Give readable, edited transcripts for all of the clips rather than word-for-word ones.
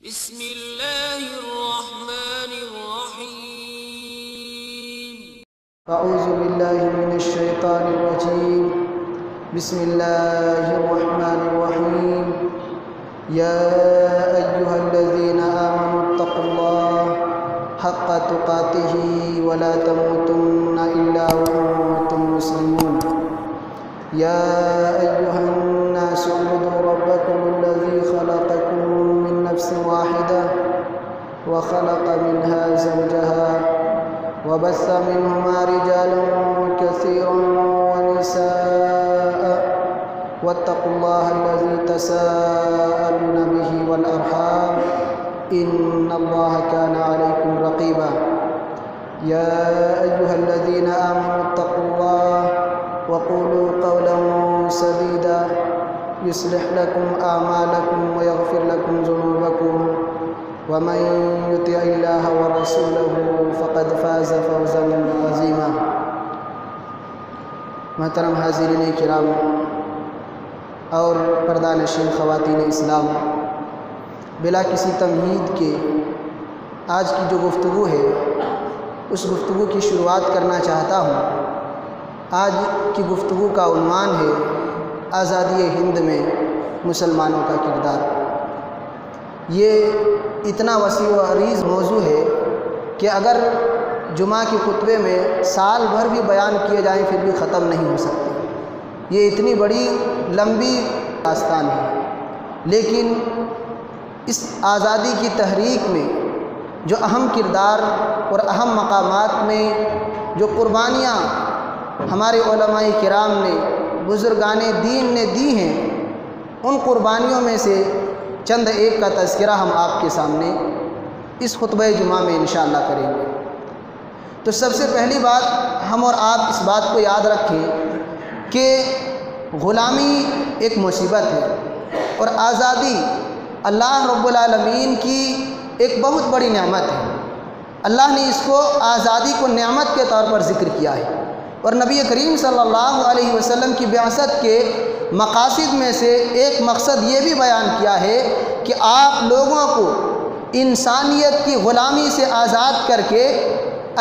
بسم اللہ الرحمن الرحیم اعوذ باللہ من الشیطان الرجیم بسم اللہ الرحمن الرحیم یا ایہا الذین آمنوا اتقوا اللہ حق تقاتہ ولا تموتن الا وانتم مسلمون یا ایہا الناس اعبدوا ربکم الذی خلقکم من نفس واحدہ وخلق منها زوجها وبث منهما رجالا كثيرا ونساء واتقوا الله الذي تساءلون به والأرحام إن الله كان عليكم رقيبا يا أيها الذين آمنوا اتقوا الله وقولوا قولا سديدا يصلح لكم أعمالكم ويغفر لكم ذنوبكم ومن يطع الله ورسوله فقد فاز فوزا عظيما۔ محترم حاضرین کرام اور پردہ نشین خواتین اسلام، بلا کسی تمہید کے آج کی جو گفتگو ہے اس گفتگو کی شروعات کرنا چاہتا ہوں۔ آج کی گفتگو کا عنوان ہے آزادی ہند میں مسلمانوں کا کردار۔ یہ اتنا وسیع و عریض موضوع ہے کہ اگر جمعہ کے خطبے میں سال بھر بھی بیان کیے جائیں پھر بھی ختم نہیں ہو سکتے۔ یہ اتنی بڑی لمبی داستان ہے، لیکن اس آزادی کی تحریک میں جو اہم کردار اور اہم مقامات میں جو قربانیاں ہمارے علماء کرام نے، بزرگان دین نے دی ہیں، ان قربانیوں میں سے چند ایک کا تذکرہ ہم آپ کے سامنے اس خطبہ جمعہ میں انشاءاللہ کریں گے۔ تو سب سے پہلی بات ہم اور آپ اس بات کو یاد رکھیں کہ غلامی ایک مصیبت ہے اور آزادی اللہ رب العالمین کی ایک بہت بڑی نعمت ہے۔ اللہ نے اس کو آزادی کو نعمت کے طور پر ذکر کیا ہے، اور نبی کریم صلی اللہ علیہ وسلم کی بعثت کے مقاصد میں سے ایک مقصد یہ بھی بیان کیا ہے کہ آپ لوگوں کو انسانیت کی غلامی سے آزاد کر کے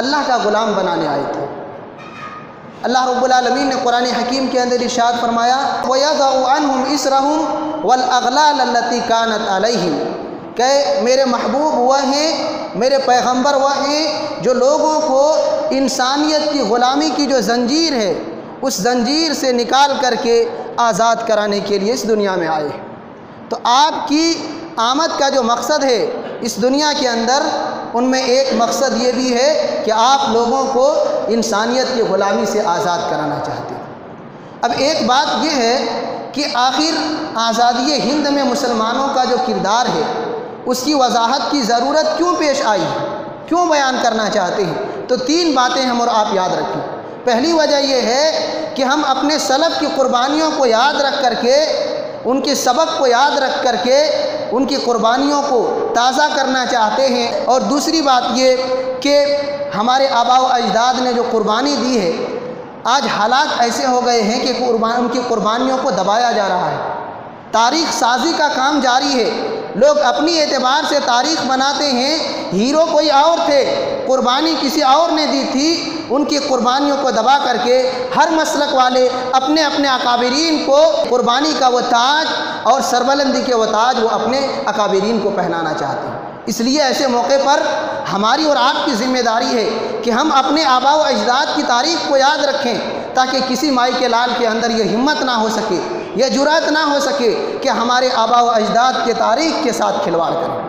اللہ کا غلام بنانے آئے تھے۔ اللہ رب العالمین نے قرآن حکیم کے اندر ارشاد فرمایا وَيَضَعُ عَنْهُمْ إِسْرَهُمْ وَالْأَغْلَالَ الَّتِي كَانَتْ عَلَيْهِمْ، کہ میرے محبوب وہ ہیں، میرے پیغمبر وہ ہیں جو لوگوں کو انسانیت کی غلامی کی جو زنجیر ہے اس زنجیر سے نکال کر کے آزاد کرانے کے لیے اس دنیا میں آئے۔ تو آپ کی آمد کا جو مقصد ہے اس دنیا کے اندر، ان میں ایک مقصد یہ بھی ہے کہ آپ لوگوں کو انسانیت کی غلامی سے آزاد کرانا چاہتے ہیں۔ اب ایک بات یہ ہے کہ آخر آزادی ہند میں مسلمانوں کا جو کردار ہے اس کی وضاحت کی ضرورت کیوں پیش آئی ہے، کیوں بیان کرنا چاہتے ہیں؟ تو تین باتیں ہم اور آپ یاد رکھیں۔ پہلی وجہ یہ ہے کہ ہم اپنے سلف کی قربانیوں کو یاد رکھ کر کے، ان کے سبق کو یاد رکھ کر کے ان کی قربانیوں کو تازہ کرنا چاہتے ہیں، اور دوسری بات یہ کہ ہمارے آباء و اجداد نے جو قربانی دی ہے، آج حالات ایسے ہو گئے ہیں کہ ان کی قربانیوں کو دبایا جا رہا ہے۔ تاریخ سازی کا کام جاری ہے، لوگ اپنی اعتبار سے تاریخ بناتے ہیں، ہیرو کوئی اور تھے، قربانی کسی اور نے دی تھی، ان کی قربانیوں کو دبا کر کے ہر مسلک والے اپنے اپنے اکابرین کو قربانی کا وہ تاج اور سربلندی کے وہ تاج وہ اپنے اکابرین کو پہنانا چاہتے ہیں۔ اس لیے ایسے موقع پر ہماری اور آپ کی ذمہ داری ہے کہ ہم اپنے آباء و اجداد کی تاریخ کو یاد رکھیں، تاکہ کسی مائی کے لال کے اندر یہ ہمت نہ ہو سکے، یہ جرأت نہ ہو سکے کہ ہمارے آباء و اجداد کے تاریخ کے ساتھ کھلواڑ کریں،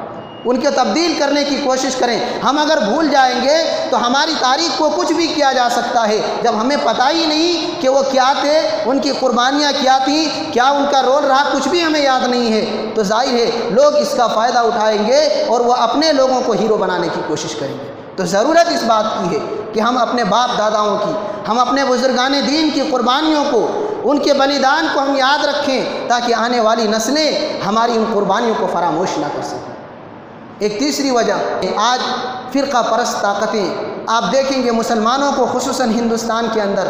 ان کے تبدیل کرنے کی کوشش کریں۔ ہم اگر بھول جائیں گے تو ہماری تاریخ کو کچھ بھی کیا جا سکتا ہے، جب ہمیں پتہ ہی نہیں کہ وہ کیا تھے، ان کی قربانیاں کیا تھیں، کیا ان کا رول رہا، کچھ بھی ہمیں یاد نہیں ہے، تو ظاہر ہے لوگ اس کا فائدہ اٹھائیں گے اور وہ اپنے لوگوں کو ہیرو بنانے کی کوشش کریں گے۔ تو ضرورت اس بات کی ہے کہ ہم اپنے باپ داداؤں کی، ہم اپنے بزرگان دین کی قربانیوں کو، ان کے بلیدان کو ہم یاد رکھیں، تاکہ آنے والی نسلیں ہماری ان قربانیوں کو فراموش نہ کر سکیں۔ ایک تیسری وجہ، آج فرقہ پرست طاقتیں آپ دیکھیں گے مسلمانوں کو، خصوصاً ہندوستان کے اندر،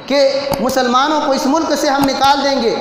کہ مسلمانوں کو اس ملک سے ہم نکال دیں گے،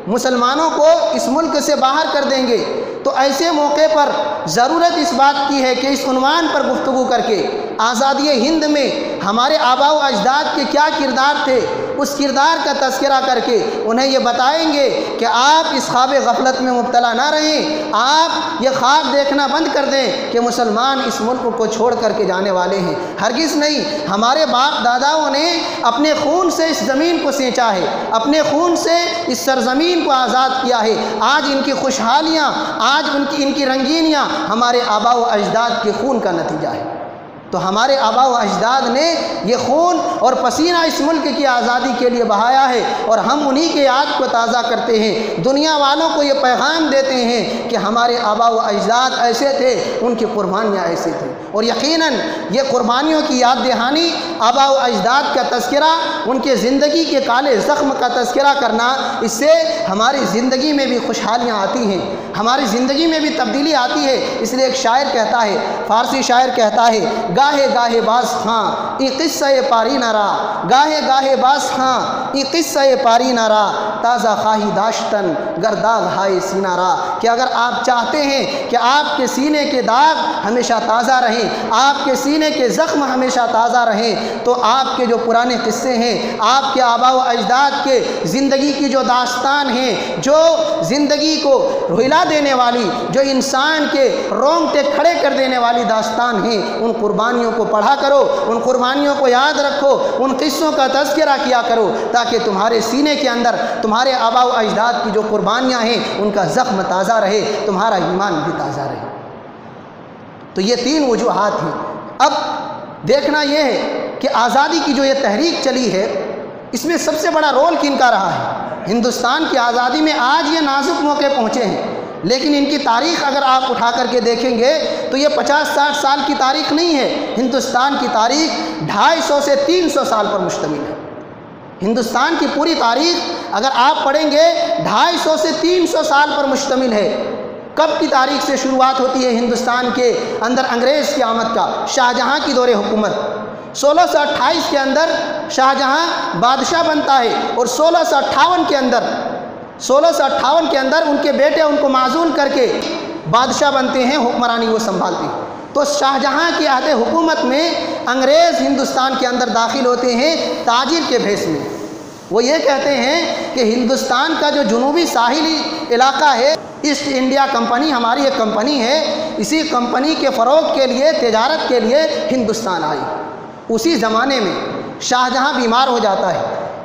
مسلمانوں کو اس ملک سے باہر کر دیں گے، تو ایسے موقع پر ضرورت اس بات کی ہے کہ اس عنوان پر گفتگو کر کے آزادی ہند میں ہمارے آباء و اجداد کے کیا کردار تھے، اس کردار کا تذکرہ کر کے انہیں یہ بتائیں گے کہ آپ اس خواب غفلت میں مبتلا نہ رہیں، آپ یہ خواب دیکھنا بند کر دیں کہ مسلمان اس ملک کو چھوڑ کر کے جانے والے ہیں۔ ہرگز نہیں، ہمارے باپ داداؤں نے اپنے خون سے اس زمین کو سینچا ہے، اپنے خون سے اس سرزمین کو آزاد کیا ہے۔ آج ان کی خوشحالیاں، آج ان کی رنگینیاں ہمارے آباء و اجداد کے خون کا نتیجہ ہے۔ تو ہمارے آباء و اجداد نے یہ خون اور پسینہ اس ملک کی آزادی کے لیے بہایا ہے، اور ہم انہی کے یاد کو تازہ کرتے ہیں، دنیا والوں کو یہ پیغام دیتے ہیں کہ ہمارے آباء و اجداد ایسے تھے، ان کی قربانیاں ایسے تھیں۔ اور یقیناً یہ قربانیوں کی یاد دہانی، آباء و اجداد کا تذکرہ، ان کے زندگی کے کالے زخم کا تذکرہ کرنا، اس سے ہماری زندگی میں بھی خوشحالیاں آتی ہیں، ہماری زندگی میں بھی تبدیلی آتی ہے۔ اس لیے ایک شاعر کہتا ہے، فارسی شاعر کہتا ہے، گاہے گاہے باز خاں ای قصہ پاری نرا، گاہے گاہے باز خاں ای قصہ پاری نرا، تازہ خواہی داشتن گر داغ ہائے سینہ را۔ کہ اگر آپ چاہتے ہیں کہ آپ کے سینے کے داغ ہمیشہ تازہ رہیں، آپ کے سینے کے زخم ہمیشہ تازہ رہیں، تو آپ کے جو پرانے قصے ہیں، آپ کے آباء و اجداد کے زندگی کی جو داستان ہیں، جو زندگی کو ہلا دینے والی، جو انسان کے رونگٹے کھڑے کر دینے والی داستان ہیں، ان قربانیوں کو پڑھا کرو، ان قربانیوں کو یاد رکھو، ان قصوں کا تذکرہ کیا کرو، تاکہ تمہارے سینے کے اندر تمہارے آباء و اجداد کی جو قربانیاں ہیں ان کا زخم تازہ رہے، تمہارا ایمان بھی تازہ رہے۔ تو یہ تین وجوہات ہیں۔ اب دیکھنا یہ ہے کہ آزادی کی جو یہ تحریک چلی ہے، اس میں سب سے بڑا رول کن کا رہا ہے؟ ہندوستان کی آزادی میں آج یہ نازک موقع پہنچے ہیں، لیکن ان کی تاریخ اگر آپ اٹھا کر کے دیکھیں گے تو یہ 50-60 سال کی تاریخ نہیں ہے۔ ہندوستان کی تاریخ 250 سے 300 سال پر مشتمل ہے۔ ہندوستان کی پوری تاریخ اگر آپ پڑھیں گے 250 سے 300 سال پر مشتمل ہے۔ کب کی تاریخ سے شروعات ہوتی ہے ہندوستان کے اندر انگریز کی آمد کا؟ شاہجہاں کی دور حکومت 1628 کے اندر شاہجہاں بادشاہ بنتا ہے، اور 1658 کے اندر ان کے بیٹے ان کو معزول کر کے بادشاہ بنتے ہیں، حکمرانی وہ سنبھالتے ہیں۔ تو شاہجہاں کی عہد حکومت میں انگریز ہندوستان کے اندر داخل ہوتے ہیں تاجر کے بھیس میں۔ وہ یہ کہتے ہیں کہ ہندوستان کا جو جنوبی ساحلی علاقہ ہے، ایسٹ انڈیا کمپنی ہماری ایک کمپنی ہے، اسی کمپنی کے فروغ کے لیے، تجارت کے لیے ہندوستان آئی۔ اسی زمانے میں شاہجہاں بیمار ہو جاتا ہے،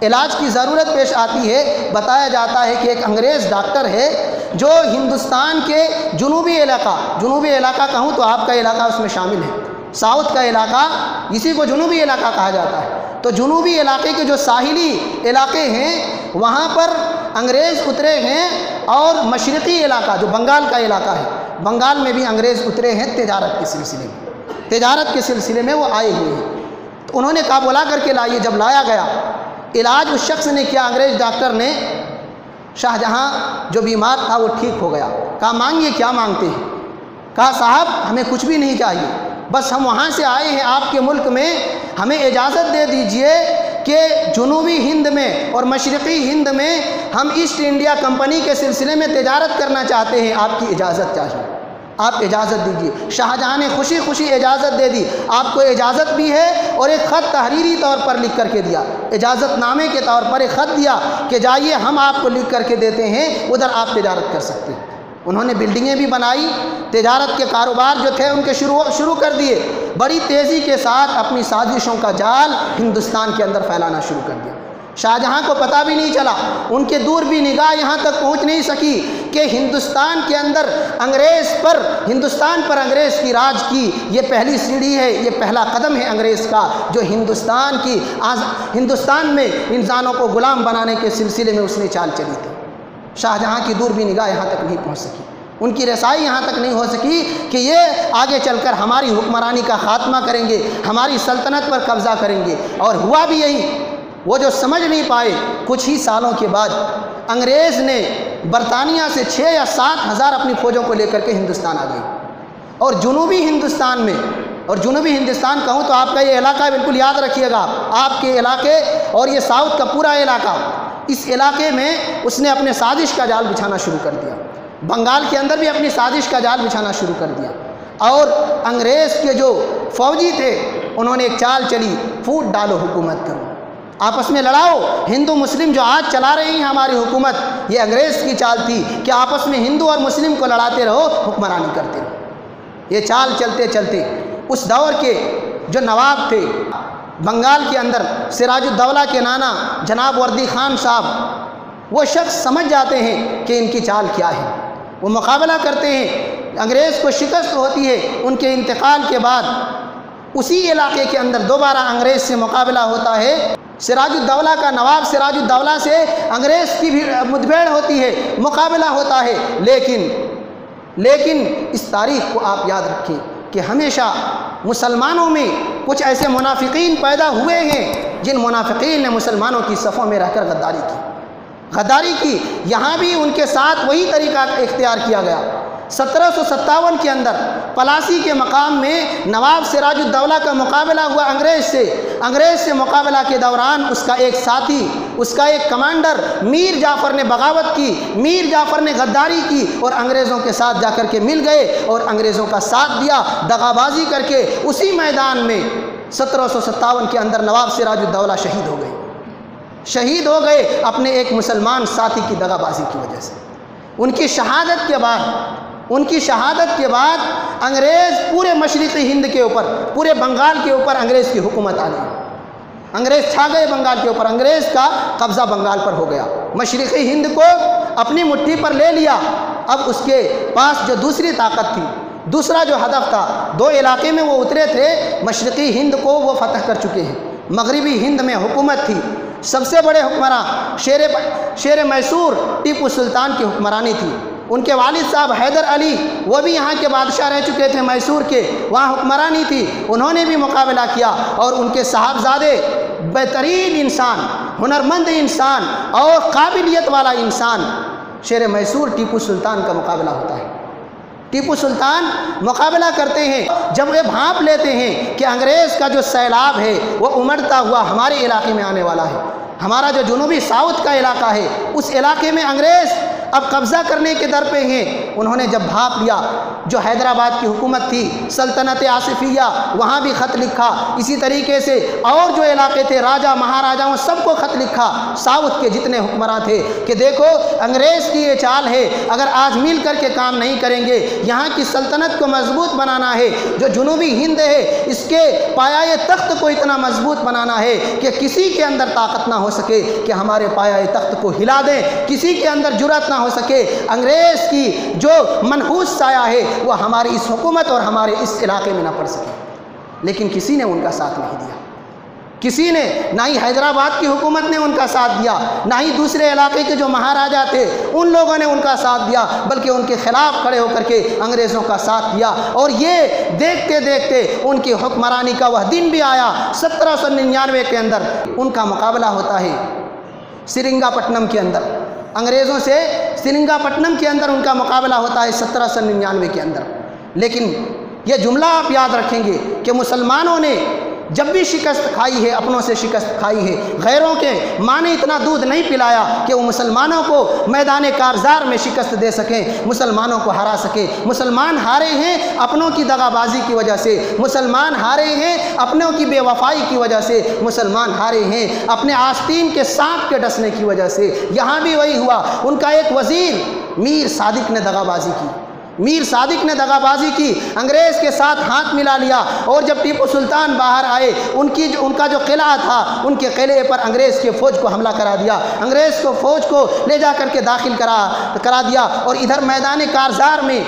علاج کی ضرورت پیش آتی ہے۔ بتایا جاتا ہے کہ ایک انگریز ڈاکٹر ہے جو ہندوستان کے جنوبی علاقہ کہوں تو آپ کا علاقہ اس میں شامل ہے، ساؤتھ کا علاقہ، اسی کو جنوبی علاقہ کہا جاتا ہے۔ تو جنوبی علاقے کے جو ساحلی علاقے ہیں وہاں پر انگریز اترے ہیں، اور مشرقی علاقہ جو بنگال کا علاقہ ہے، بنگال میں بھی انگریز اترے ہیں تجارت کے سلسلے میں وہ آئے ہوئے ہیں۔ تو انہوں نے کہا بلا کر کے لائیے۔ جب لایا گیا، علاج اس شخص نے کیا، انگریز ڈاکٹر نے، شاہجہاں جو بیمار تھا وہ ٹھیک ہو گیا۔ کہا مانگیے کیا مانگتے ہیں؟ کہا صاحب ہمیں کچھ بھی نہیں چاہیے، بس ہم وہاں سے آئے ہیں آپ کے ملک میں، ہمیں اجازت دے دیجئے کہ جنوبی ہند میں اور مشرقی ہند میں ہم ایسٹ انڈیا کمپنی کے سلسلے میں تجارت کرنا چاہتے ہیں، آپ کی اجازت چاہیے، آپ اجازت دیجیے۔ شاہجہاں نے خوشی خوشی اجازت دے دی۔ آپ کو اجازت بھی ہے، اور ایک خط تحریری طور پر لکھ کر کے دیا، اجازت نامے کے طور پر ایک خط دیا کہ جائیے ہم آپ کو لکھ کر کے دیتے ہیں، ادھر آپ تجارت کر سکتے ہیں۔ انہوں نے بلڈنگیں بھی بنائی، تجارت کے کاروبار جو تھے ان کے شروع کر دیے، بڑی تیزی کے ساتھ اپنی سازشوں کا جال ہندوستان کے اندر پھیلانا شروع کر دیا۔ شاہجہاں کو پتہ بھی نہیں چلا، ان کے دور بھی نگاہ یہاں تک پہنچ نہیں سکی کہ ہندوستان کے اندر ہندوستان پر انگریز کی راج کی یہ پہلی سیڑھی ہے، یہ پہلا قدم ہے انگریز کا، جو ہندوستان میں انسانوں کو غلام بنانے کے سلسلے میں اس نے چال چلی تھی۔ شاہجہاں کی دور بھی نگاہ یہاں تک نہیں پہنچ سکی، ان کی رسائی یہاں تک نہیں ہو سکی کہ یہ آگے چل کر ہماری حکمرانی کا خاتمہ کریں گے، ہماری سلطنت پر قبضہ کریں گے۔ اور ہوا بھی یہی، وہ جو سمجھ نہیں پائے، کچھ ہی سالوں کے بعد انگریز نے برطانیہ سے 6 یا 7 ہزار اپنی فوجوں کو لے کر کے ہندوستان آ گئی، اور جنوبی ہندوستان میں، اور جنوبی ہندوستان کہوں تو آپ کا یہ علاقہ بالکل یاد رکھیے گا، آپ کے علاقے اور یہ ساؤتھ کا پورا علاقہ، اس علاقے میں اس نے اپنے سازش کا جال بچھانا شروع کر دیا۔ بنگال کے اندر بھی اپنی سازش کا جال بچھانا شروع کر دیا، اور انگریز کے جو فوجی تھے انہوں نے ایک چال چلی، پھوٹ ڈالو حکومت کرو، آپس میں لڑاؤ۔ ہندو مسلم جو آج چلا رہے ہیں ہماری حکومت، یہ انگریز کی چال تھی کہ آپس میں ہندو اور مسلم کو لڑاتے رہو، حکمرانی کرتے رہو۔ یہ چال چلتے چلتے اس دور کے جو نواب تھے بنگال کے اندر، سراج الدولہ کے نانا جناب وردی خان صاحب، وہ شخص سمجھ جاتے ہیں کہ ان کی چال کیا ہے، وہ مقابلہ کرتے ہیں۔ انگریز کو شکست ہوتی ہے، ان کے انتقال کے بعد اسی علاقے کے اندر دوبارہ انگریز سے مقابلہ ہوتا ہے۔ سراج الدولہ کا نواب سراج الدولہ سے انگریز کی بھی مدبھیڑ ہوتی ہے، مقابلہ ہوتا ہے، لیکن اس تاریخ کو آپ یاد رکھیں کہ ہمیشہ مسلمانوں میں کچھ ایسے منافقین پیدا ہوئے ہیں جن منافقین نے مسلمانوں کی صفوں میں رہ کر غداری کی۔ یہاں بھی ان کے ساتھ وہی طریقہ اختیار کیا گیا۔ 1757 کے اندر پلاسی کے مقام میں نواب سراج الدولہ کا مقابلہ ہوا انگریز سے مقابلہ کے دوران اس کا ایک ساتھی، اس کا ایک کمانڈر میر جعفر نے بغاوت کی، میر جعفر نے غداری کی اور انگریزوں کے ساتھ جا کر کے مل گئے اور انگریزوں کا ساتھ دیا، دغابازی کر کے اسی میدان میں 1757 کے اندر نواب سراج الدولہ شہید ہو گئے اپنے ایک مسلمان ساتھی کی دغابازی کی وجہ سے۔ ان کی شہادت کے بعد انگریز پورے مشرقی ہند کے اوپر، پورے بنگال کے اوپر انگریز کی حکومت آ گئی۔ انگریز چھا گئے بنگال کے اوپر، انگریز کا قبضہ بنگال پر ہو گیا، مشرقی ہند کو اپنی مٹھی پر لے لیا۔ اب اس کے پاس جو دوسری طاقت تھی، دوسرا جو ہدف تھا، دو علاقے میں وہ اترے تھے، مشرقی ہند کو وہ فتح کر چکے ہیں، مغربی ہند میں حکومت تھی۔ سب سے بڑے حکمراں شیر میسور ٹیپو سلطان کی حکمرانی تھی۔ ان کے والد صاحب حیدر علی، وہ بھی یہاں کے بادشاہ رہ چکے تھے میسور کے، وہاں حکمرانی تھی، انہوں نے بھی مقابلہ کیا، اور ان کے صاحبزادے بہترین انسان، ہنرمند انسان اور قابلیت والا انسان شیر میسور ٹیپو سلطان کا مقابلہ ہوتا ہے۔ ٹیپو سلطان مقابلہ کرتے ہیں، جب وہ بھانپ لیتے ہیں کہ انگریز کا جو سیلاب ہے وہ امڑتا ہوا ہمارے علاقے میں آنے والا ہے، ہمارا جو جنوبی ساؤتھ کا علاقہ ہے اس علاقے میں انگریز اب قبضہ کرنے کے در پہ ہیں، انہوں نے جب بھانپ لیا، جو حیدرآباد کی حکومت تھی سلطنت آصفیہ، وہاں بھی خط لکھا، اسی طریقے سے اور جو علاقے تھے راجہ مہاراجاؤں سب کو خط لکھا، ساؤتھ کے جتنے حکمراں تھے کہ دیکھو انگریز کی یہ چال ہے، اگر آج مل کر کے کام نہیں کریں گے، یہاں کی سلطنت کو مضبوط بنانا ہے، جو جنوبی ہند ہے اس کے پایہ تخت کو اتنا مضبوط بنانا ہے کہ کسی کے اندر طاقت نہ ہو سکے کہ ہمارے پایہ تخت کو ہلا دیں، کسی کے اندر جرأت نہ ہو سکے انگریز کی جو منحوس سایہ ہے وہ ہماری اس حکومت اور ہمارے اس علاقے میں نہ پڑ سکے۔ لیکن کسی نے ان کا ساتھ نہیں دیا، کسی نے، نہ ہی حیدرآباد کی حکومت نے ان کا ساتھ دیا، نہ ہی دوسرے علاقے کے جو مہاراجا تھے ان لوگوں نے ان کا ساتھ دیا، بلکہ ان کے خلاف کھڑے ہو کر کے انگریزوں کا ساتھ دیا۔ اور یہ دیکھتے دیکھتے ان کی حکمرانی کا وہ دن بھی آیا 1799 کے اندر ان کا مقابلہ ہوتا ہے سرنگا پٹنم کے اندر، انگریزوں سے سرنگا پٹنم کے اندر ان کا مقابلہ ہوتا ہے 1799 کے اندر۔ لیکن یہ جملہ آپ یاد رکھیں گے کہ مسلمانوں نے جب بھی شکست کھائی ہے اپنوں سے شکست کھائی ہے، غیروں کے ماں نے اتنا دودھ نہیں پلایا کہ وہ مسلمانوں کو میدان کارزار میں شکست دے سکیں، مسلمانوں کو ہرا سکیں۔ مسلمان ہارے ہیں اپنوں کی دغابازی کی وجہ سے، مسلمان ہارے ہیں اپنوں کی بے وفائی کی وجہ سے، مسلمان ہارے ہیں اپنے آستین کے سانپ کے ڈسنے کی وجہ سے۔ یہاں بھی وہی ہوا، ان کا ایک وزیر میر صادق نے دغابازی کی، انگریز کے ساتھ ہاتھ ملا لیا، اور جب ٹیپو سلطان باہر آئے ان کا جو قلعہ تھا ان کے قلعے پر انگریز کے فوج کو حملہ کرا دیا، انگریز کو فوج کو لے جا کر کے داخل کرا دیا، اور ادھر میدان کارزار میں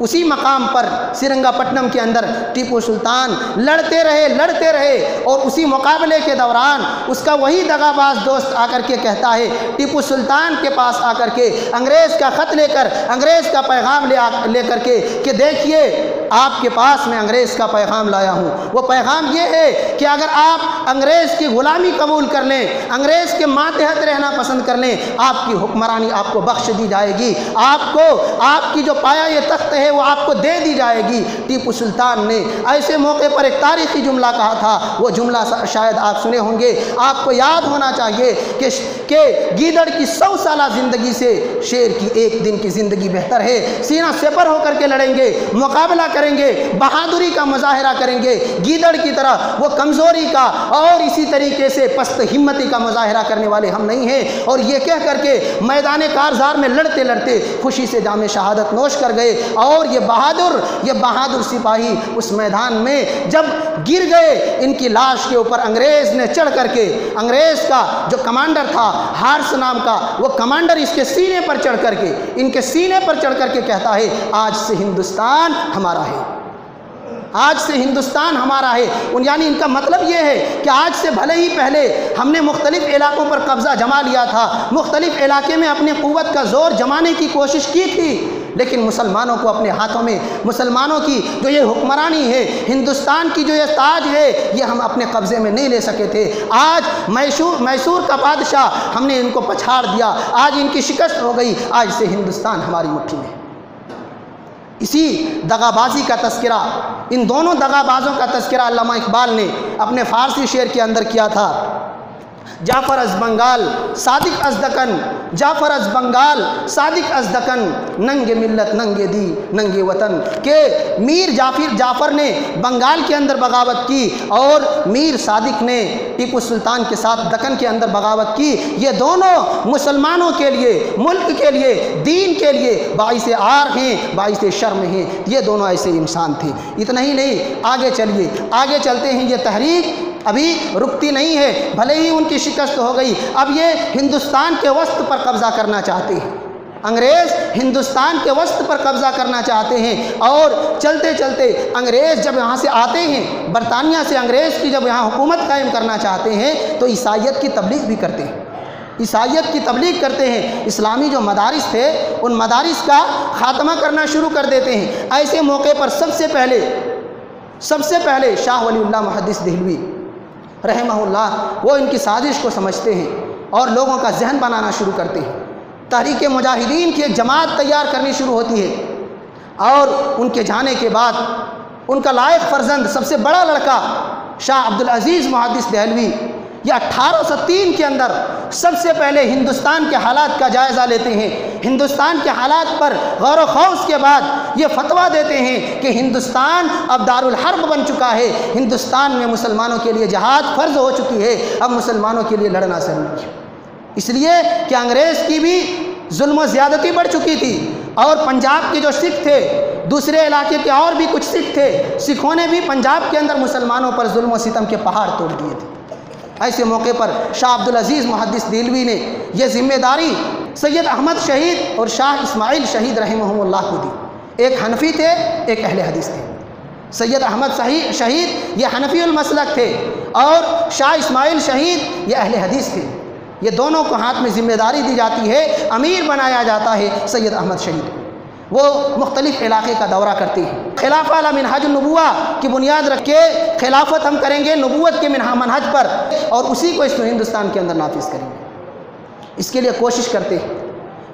اسی مقام پر سرنگا پٹنم کے اندر ٹیپو سلطان لڑتے رہے اور اسی مقابلے کے دوران اس کا وہی دغاباز دوست آ کر کے کہتا ہے ٹیپو سلطان کے پاس آ کر کے انگریز کا خط لے کر، انگریز کا پیغام لے کر کے کہ دیکھیے آپ کے پاس میں انگریز کا پیغام لایا ہوں۔ وہ پیغام یہ ہے کہ اگر آپ انگریز کی غلامی قبول کر لیں، انگریز کے ماتحت رہنا پسند کر لیں، آپ کی حکمرانی آپ کو بخش دی جائے گی، آپ کو آپ کی جو پایا یہ تخت ہے وہ آپ کو دے دی جائے گی۔ ٹیپو سلطان نے ایسے موقع پر ایک تاریخی جملہ کہا تھا، وہ جملہ شاید آپ سنے ہوں گے، آپ کو یاد ہونا چاہیے کہ گیدڑ کی 100 سالہ زندگی سے شیر کی ایک دن کی زندگی بہتر ہے۔ سینہ سپر ہو کر کے لڑیں گے، مقابلہ کریں گے، بہادری کا مظاہرہ کریں گے، گیدڑ کی طرح وہ کمزوری کا اور اسی طریقے سے پست ہمتی کا مظاہرہ کرنے والے ہم نہیں ہیں۔ اور یہ کہہ کر کے میدان کارزار میں لڑتے لڑتے خوشی سے جام شہادت نوش کر گئے، اور یہ بہادر سپاہی اس میدان میں جب گر گئے، ان کی لاش کے اوپر انگریز نے چڑھ کر کے، انگریز کا جو کمانڈر تھا ہارس نام کا، وہ کمانڈر اس کے سینے پر چڑھ کر کے، ان کے سینے پر چڑھ کر کے کہتا ہے آج سے ہندوستان ہمارا ہے، آج سے ہندوستان ہمارا ہے۔ یعنی ان کا مطلب یہ ہے کہ آج سے بھلے ہی پہلے ہم نے مختلف علاقوں پر قبضہ جما لیا تھا، مختلف علاقے میں اپنی قوت کا زور جمانے کی کوشش کی تھی، لیکن مسلمانوں کو اپنے ہاتھوں میں، مسلمانوں کی جو یہ حکمرانی ہے، ہندوستان کی جو یہ تاج ہے، یہ ہم اپنے قبضے میں نہیں لے سکے تھے۔ آج میسور کا بادشاہ ہم نے ان کو پچھاڑ دیا، آج ان کی شکست ہو گئی، آج سے ہندوستان ہماری مٹھی میں ہے۔ اسی دغابازی کا تذکرہ، ان دونوں دغابازوں کا تذکرہ علامہ اقبال نے اپنے فارسی شعر کے اندر کیا تھا۔ جعفر از بنگال صادق از دکن، جعفر از بنگال صادق از دکن، ننگ ملت ننگ دی ننگ وطن، کہ میر جعفر نے بنگال کے اندر بغاوت کی اور میر صادق نے ٹیپو سلطان کے ساتھ دکن کے اندر بغاوت کی۔ یہ دونوں مسلمانوں کے لیے، ملک کے لیے، دین کے لیے باعث عار ہیں، باعث شرم ہیں۔ یہ دونوں ایسے انسان تھے۔ اتنا ہی نہیں، آگے چلیے، آگے چلتے ہیں۔ یہ تحریک ابھی رکتی نہیں ہے، بھلے ہی ان کی شکست ہو گئی، اب یہ ہندوستان کے وسط پر قبضہ کرنا چاہتے ہیں، انگریز ہندوستان کے وسط پر قبضہ کرنا چاہتے ہیں۔ اور چلتے چلتے انگریز جب یہاں سے آتے ہیں، برطانیہ سے انگریز کی جب یہاں حکومت قائم کرنا چاہتے ہیں تو عیسائیت کی تبلیغ بھی کرتے ہیں، عیسائیت کی تبلیغ کرتے ہیں، اسلامی جو مدارس تھے ان مدارس کا خاتمہ کرنا شروع کر دیتے ہیں۔ ایسے موقع پر سب سے پہلے شاہ ولی اللہ محدث دہلوی رحمہ اللہ، وہ ان کی سازش کو سمجھتے ہیں اور لوگوں کا ذہن بنانا شروع کرتے ہیں۔ تحریک مجاہدین کی ایک جماعت تیار کرنی شروع ہوتی ہے، اور ان کے جانے کے بعد ان کا لائق فرزند، سب سے بڑا لڑکا شاہ عبدالعزیز محدث دہلوی، یہ 1803 کے اندر سب سے پہلے ہندوستان کے حالات کا جائزہ لیتے ہیں۔ ہندوستان کے حالات پر غور و خوض کے بعد یہ فتویٰ دیتے ہیں کہ ہندوستان اب دارالحرب بن چکا ہے، ہندوستان میں مسلمانوں کے لیے جہاد فرض ہو چکی ہے، اب مسلمانوں کے لیے لڑنا ضروری ہے۔ اس لیے کہ انگریز کی بھی ظلم و زیادتی بڑھ چکی تھی، اور پنجاب کے جو سکھ تھے، دوسرے علاقے کے اور بھی کچھ سکھ تھے، سکھوں نے بھی پنجاب کے اندر مسلمانوں پر ظلم و ستم کے پہاڑ توڑ دیے تھے۔ ایسے موقع پر شاہ عبدالعزیز محدث دہلوی نے یہ ذمہ داری سید احمد شہید اور شاہ اسماعیل شہید رحمہم اللہ کو دی۔ ایک حنفی تھے، ایک اہل حدیث تھے۔ سید احمد شہید یہ حنفی المسلک تھے، اور شاہ اسماعیل شہید یہ اہل حدیث تھے۔ یہ دونوں کو ہاتھ میں ذمہ داری دی جاتی ہے، امیر بنایا جاتا ہے سید احمد شہید کو۔ وہ مختلف علاقے کا دورہ کرتے ہیں، خلافہ علی منہج النبوہ کی بنیاد رکھ کے خلافت ہم کریں گے نبوت کے منہج پر، اور اسی کو اس ہندوستان کے اندر نافذ کریں گے۔ اس کے لیے کوشش کرتے ہیں،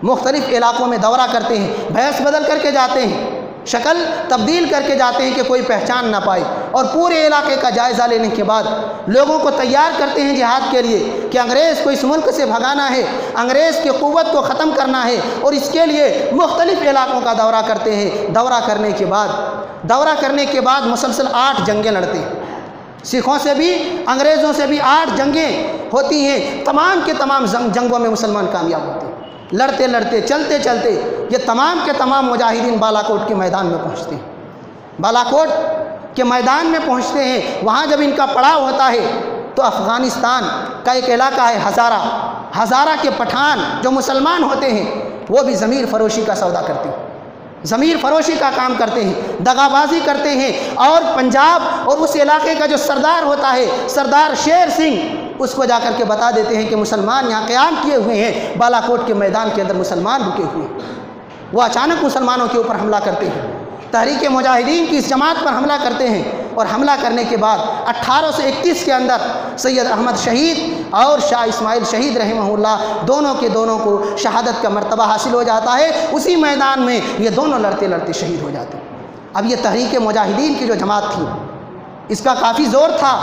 مختلف علاقوں میں دورہ کرتے ہیں، بھیس بدل کر کے جاتے ہیں، شکل تبدیل کر کے جاتے ہیں کہ کوئی پہچان نہ پائے، اور پورے علاقے کا جائزہ لینے کے بعد لوگوں کو تیار کرتے ہیں جہاد کے لیے کہ انگریز کو اس ملک سے بھگانا ہے، انگریز کی قوت کو ختم کرنا ہے، اور اس کے لیے مختلف علاقوں کا دورہ کرتے ہیں۔ دورہ کرنے کے بعد مسلسل 8 جنگیں لڑتے ہیں، سکھوں سے بھی انگریزوں سے بھی 8 جنگیں ہوتی ہیں۔ تمام کے تمام جنگوں میں مسلمان کامیاب ہوتے ہیں، لڑتے لڑتے چلتے چلتے یہ تمام کے تمام مجاہدین بالاکوٹ کے میدان میں پہنچتے ہیں۔ بالاکوٹ کے میدان میں پہنچتے ہیں، وہاں جب ان کا پڑاؤ ہوتا ہے تو افغانستان کا ایک علاقہ ہے ہزارہ کے پٹھان جو مسلمان ہوتے ہیں، وہ بھی ضمیر فروشی کا سودا کرتے ہیں، ضمیر فروشی کا کام کرتے ہیں، دغابازی کرتے ہیں، اور پنجاب اور اس علاقے کا جو سردار ہوتا ہے، سردار شیر سنگھ، اس کو جا کر کے بتا دیتے ہیں کہ مسلمان یہاں قیام کیے ہوئے ہیں، بالاکوٹ کے میدان کے اندر مسلمان رکے ہوئے ہیں۔ وہ اچانک مسلمانوں کے اوپر حملہ کرتے ہیں، تحریک مجاہدین کی اس جماعت پر حملہ کرتے ہیں، اور حملہ کرنے کے بعد 1831 کے اندر سید احمد شہید اور شاہ اسماعیل شہید رحمہ اللہ دونوں کے دونوں کو شہادت کا مرتبہ حاصل ہو جاتا ہے۔ اسی میدان میں یہ دونوں لڑتے لڑتے شہید ہو جاتے ہیں۔ اب یہ تحریک مجاہدین کی جو جماعت تھی اس کا کافی زور تھا،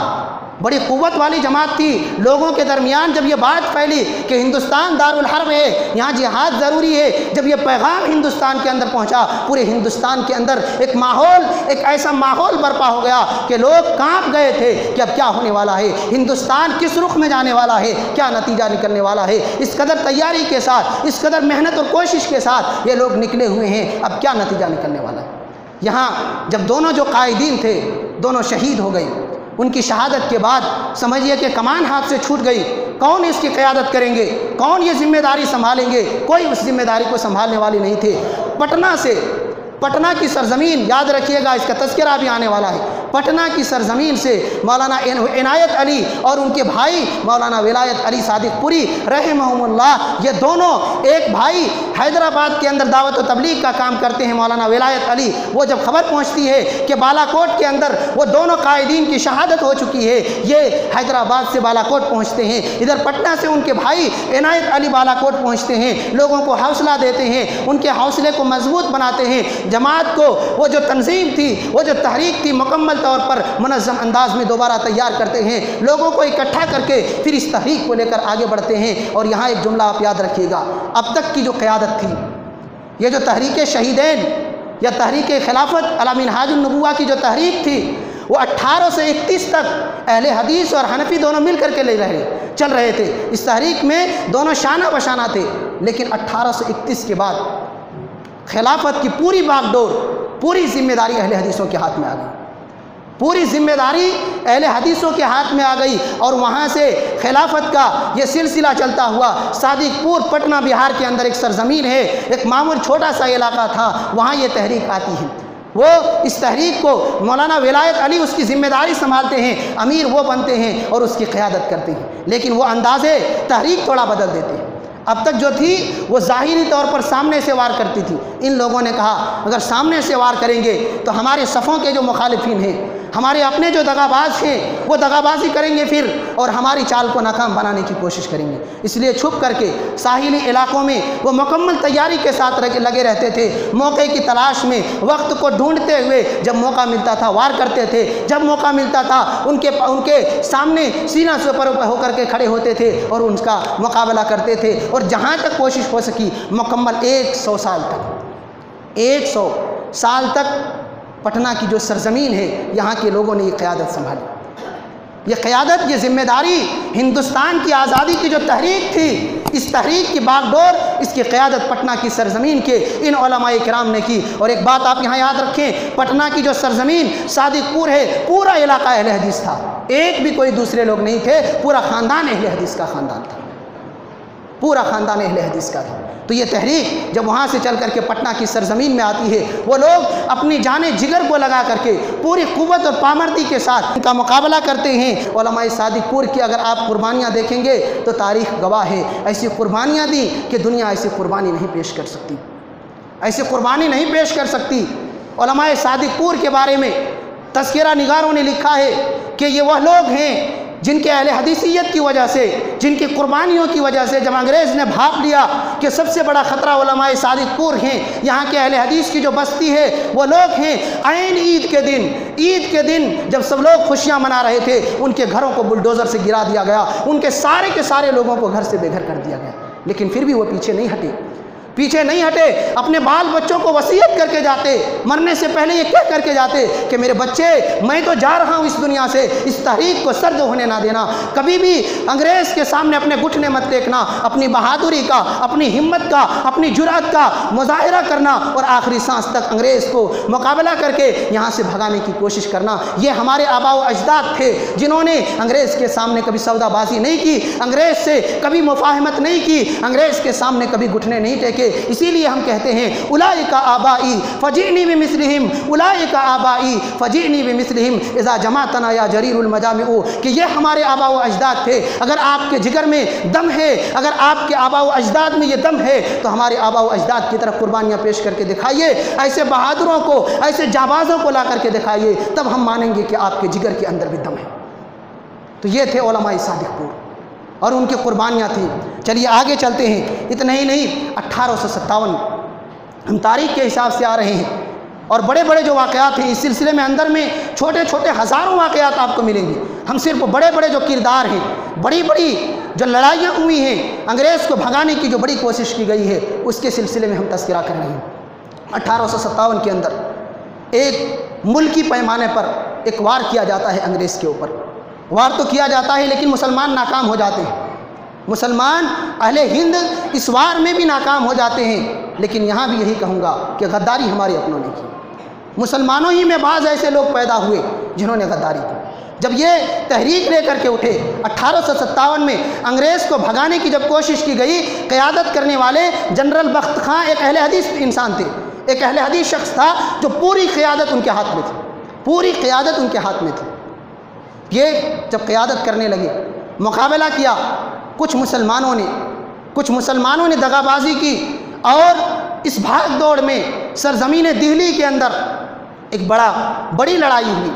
بڑی قوت والی جماعت تھی۔ لوگوں کے درمیان جب یہ بات پھیلی کہ ہندوستان دارالحرب ہے، یہاں جہاد ضروری ہے، جب یہ پیغام ہندوستان کے اندر پہنچا، پورے ہندوستان کے اندر ایک ایسا ماحول برپا ہو گیا کہ لوگ کانپ گئے تھے کہ اب کیا ہونے والا ہے، ہندوستان کس رخ میں جانے والا ہے، کیا نتیجہ نکلنے والا ہے۔ اس قدر تیاری کے ساتھ، اس قدر محنت اور کوشش کے ساتھ یہ لوگ نکلے ہوئے ہیں، اب کیا نتیجہ نکلنے والا ہے۔ یہاں جب دونوں جو قائدین تھے دونوں شہید ہو گئے، ان کی شہادت کے بعد سمجھیے کہ کمان ہاتھ سے چھوٹ گئی، کون اس کی قیادت کریں گے، کون یہ ذمہ داری سنبھالیں گے، کوئی اس ذمہ داری کو سنبھالنے والی نہیں تھے۔ پٹنہ کی سرزمین، یاد رکھیے گا اس کا تذکرہ بھی آنے والا ہے، پٹنہ کی سرزمین سے مولانا عنایت علی اور ان کے بھائی مولانا ولایت علی صادق پوری رحمہم اللہ، یہ دونوں ایک بھائی حیدرآباد کے اندر دعوت و تبلیغ کا کام کرتے ہیں۔ مولانا ولایت علی، وہ جب خبر پہنچتی ہے کہ بالاکوٹ کے اندر وہ دونوں قائدین کی شہادت ہو چکی ہے، یہ حیدرآباد سے بالاکوٹ پہنچتے ہیں، ادھر پٹنہ سے ان کے بھائی عنایت علی بالاکوٹ پہنچتے ہیں، لوگوں کو حوصلہ دیتے ہیں، ان کے حوصلے کو مضبوط بناتے ہیں، جماعت کو وہ جو تنظیم تھی، وہ جو تحریک تھی، مکمل طور پر منظم انداز میں دوبارہ تیار کرتے ہیں، لوگوں کو اکٹھا کر کے پھر اس تحریک کو لے کر آگے بڑھتے ہیں۔ اور یہاں ایک جملہ آپ یاد رکھیے گا، اب تک کی جو قیادت تھی، یہ جو تحریک شہیدین یا تحریک خلافت علی منہاج النبوہ کی جو تحریک تھی، وہ 1831 تک اہل حدیث اور حنفی دونوں مل کر کے چل رہے تھے، اس تحریک میں دونوں شانہ بشانہ تھے۔ لیکن 1831 کے بعد خلافت کی پوری باغ ڈور، پوری ذمہ داری اہل حدیثوں کے ہاتھ میں آ گئی، پوری ذمہ داری اہل حدیثوں کے ہاتھ میں آ گئی، اور وہاں سے خلافت کا یہ سلسلہ چلتا ہوا صادق پور پٹنہ بہار کے اندر ایک سرزمین ہے، ایک معمول چھوٹا سا علاقہ تھا، وہاں یہ تحریک آتی ہے۔ وہ اس تحریک کو مولانا ولایت علی اس کی ذمہ داری سنبھالتے ہیں، امیر وہ بنتے ہیں اور اس کی قیادت کرتے ہیں، لیکن وہ اندازے تحریک تھوڑا بدل دیتے ہیں۔ اب تک جو تھی وہ ظاہری طور پر سامنے سے وار کرتی تھی، ان لوگوں نے کہا اگر سامنے سے وار کریں گے تو ہمارے صفوں کے جو مخالفین ہیں، ہمارے اپنے جو دغاباز ہیں، وہ دغابازی کریں گے پھر، اور ہماری چال کو ناکام بنانے کی کوشش کریں گے۔ اس لیے چھپ کر کے ساحلی علاقوں میں وہ مکمل تیاری کے ساتھ لگے رہتے تھے، موقع کی تلاش میں، وقت کو ڈھونڈتے ہوئے جب موقع ملتا تھا وار کرتے تھے، جب موقع ملتا تھا ان کے سامنے سینہ سے اوپر ہو کر کے کھڑے ہوتے تھے اور ان کا مقابلہ کرتے تھے، اور جہاں تک کوشش ہو سکی مکمل 100 سال تک پٹنہ کی جو سرزمین ہے یہاں کے لوگوں نے یہ قیادت سنبھالی۔ یہ قیادت، یہ ذمہ داری ہندوستان کی آزادی کی جو تحریک تھی، اس تحریک کی باغ ڈور، اس کی قیادت پٹنہ کی سرزمین کے ان علماء کرام نے کی۔ اور ایک بات آپ یہاں یاد رکھیں، پٹنہ کی جو سرزمین صادق پور ہے، پورا علاقہ اہل حدیث تھا، ایک بھی کوئی دوسرے لوگ نہیں تھے، پورا خاندان اہل حدیث کا خاندان تھا، پورا خاندان اہل حدیث کا تھا۔ تو یہ تحریک جب وہاں سے چل کر کے پٹنہ کی سرزمین میں آتی ہے، وہ لوگ اپنی جان جگر کو لگا کر کے پوری قوت اور پامردی کے ساتھ ان کا مقابلہ کرتے ہیں۔ علماء صادق پور کی اگر آپ قربانیاں دیکھیں گے تو تاریخ گواہ ہے، ایسی قربانیاں دی کہ دنیا ایسی قربانی نہیں پیش کر سکتی، ایسی قربانی نہیں پیش کر سکتی۔ علماء صادق پور کے بارے میں تذکرہ نگاروں نے لکھا ہے کہ یہ وہ لوگ ہیں جن کے اہل حدیثیت کی وجہ سے، جن کی قربانیوں کی وجہ سے جب انگریز نے بھاپ لیا کہ سب سے بڑا خطرہ علماء صادق پور ہیں، یہاں کے اہل حدیث کی جو بستی ہے وہ لوگ ہیں، عین عید کے دن جب سب لوگ خوشیاں منا رہے تھے، ان کے گھروں کو بلڈوزر سے گرا دیا گیا، ان کے سارے لوگوں کو گھر سے بے گھر کر دیا گیا، لیکن پھر بھی وہ پیچھے نہیں ہٹے، اپنے بال بچوں کو وصیت کر کے جاتے، مرنے سے پہلے یہ کہہ کر کے جاتے کہ میرے بچے میں تو جا رہا ہوں اس دنیا سے، اس تحریک کو سرد ہونے نہ دینا، کبھی بھی انگریز کے سامنے اپنے گھٹنے مت ٹیکنا، اپنی بہادری کا، اپنی ہمت کا، اپنی جرأت کا مظاہرہ کرنا، اور آخری سانس تک انگریز کو مقابلہ کر کے یہاں سے بھگانے کی کوشش کرنا۔ یہ ہمارے آباء و اجداد تھے جنہوں نے انگریز کے سامنے کبھی سودا بازی نہیں کی، انگریز سے کبھی مفاہمت نہیں کی، انگریز کے سامنے کبھی گھٹنے نہیں ٹیکے، تھے. اسی لیے ہم کہتے ہیں اولئک آبائی فجئنی بمثلہم، اولئک آبائی فجئنی بمثلہم اذا جمعتنا یا جریر المجامع، کہ یہ ہمارے آبا و اجداد تھے. اگر آپ کے جگر میں دم ہے، اگر آپ کے آبا و اجداد میں یہ دم ہے تو ہمارے آبا و اجداد کی طرف قربانیاں پیش کر کے دکھائیے، ایسے بہادروں کو، ایسے جانبازوں کو لا کر کے دکھائیے، تب ہم مانیں گے کہ آپ کے جگر کے اندر بھی دم ہے. تو یہ تھے علماء صادق پور اور ان کی قربانیاں تھیں. چلیے آگے چلتے ہیں. اتنا ہی نہیں، 1857 ہم تاریخ کے حساب سے آ رہے ہیں اور بڑے بڑے جو واقعات ہیں اس سلسلے میں اندر میں چھوٹے چھوٹے ہزاروں واقعات آپ کو ملیں گے. ہم صرف بڑے بڑے جو کردار ہیں، بڑی بڑی جو لڑائیاں ہوئی ہیں، انگریز کو بھگانے کی جو بڑی کوشش کی گئی ہے، اس کے سلسلے میں ہم تذکرہ کر رہے ہیں. 1857 کے اندر ایک ملکی پیمانے پر ایک وار کیا جاتا ہے انگریز کے اوپر. وار تو کیا جاتا ہے لیکن مسلمان ناکام ہو جاتے ہیں. مسلمان اہل ہند اس وار میں بھی ناکام ہو جاتے ہیں. لیکن یہاں بھی یہی کہوں گا کہ غداری ہمارے اپنوں نے کی. مسلمانوں ہی میں بعض ایسے لوگ پیدا ہوئے جنہوں نے غداری کی. جب یہ تحریک لے کر کے اٹھے 1857 میں انگریز کو بھگانے کی جب کوشش کی گئی، قیادت کرنے والے جنرل بخت خان ایک اہل حدیث انسان تھے، ایک اہل حدیث شخص تھا جو پوری قیادت ان کے ہاتھ میں تھی، پوری قیادت ان کے ہاتھ میں تھی. یہ جب قیادت کرنے لگے، مقابلہ کیا. کچھ مسلمانوں نے دغابازی کی اور اس بھاگ دوڑ میں سرزمین دہلی کے اندر ایک بڑی لڑائی ہوئی.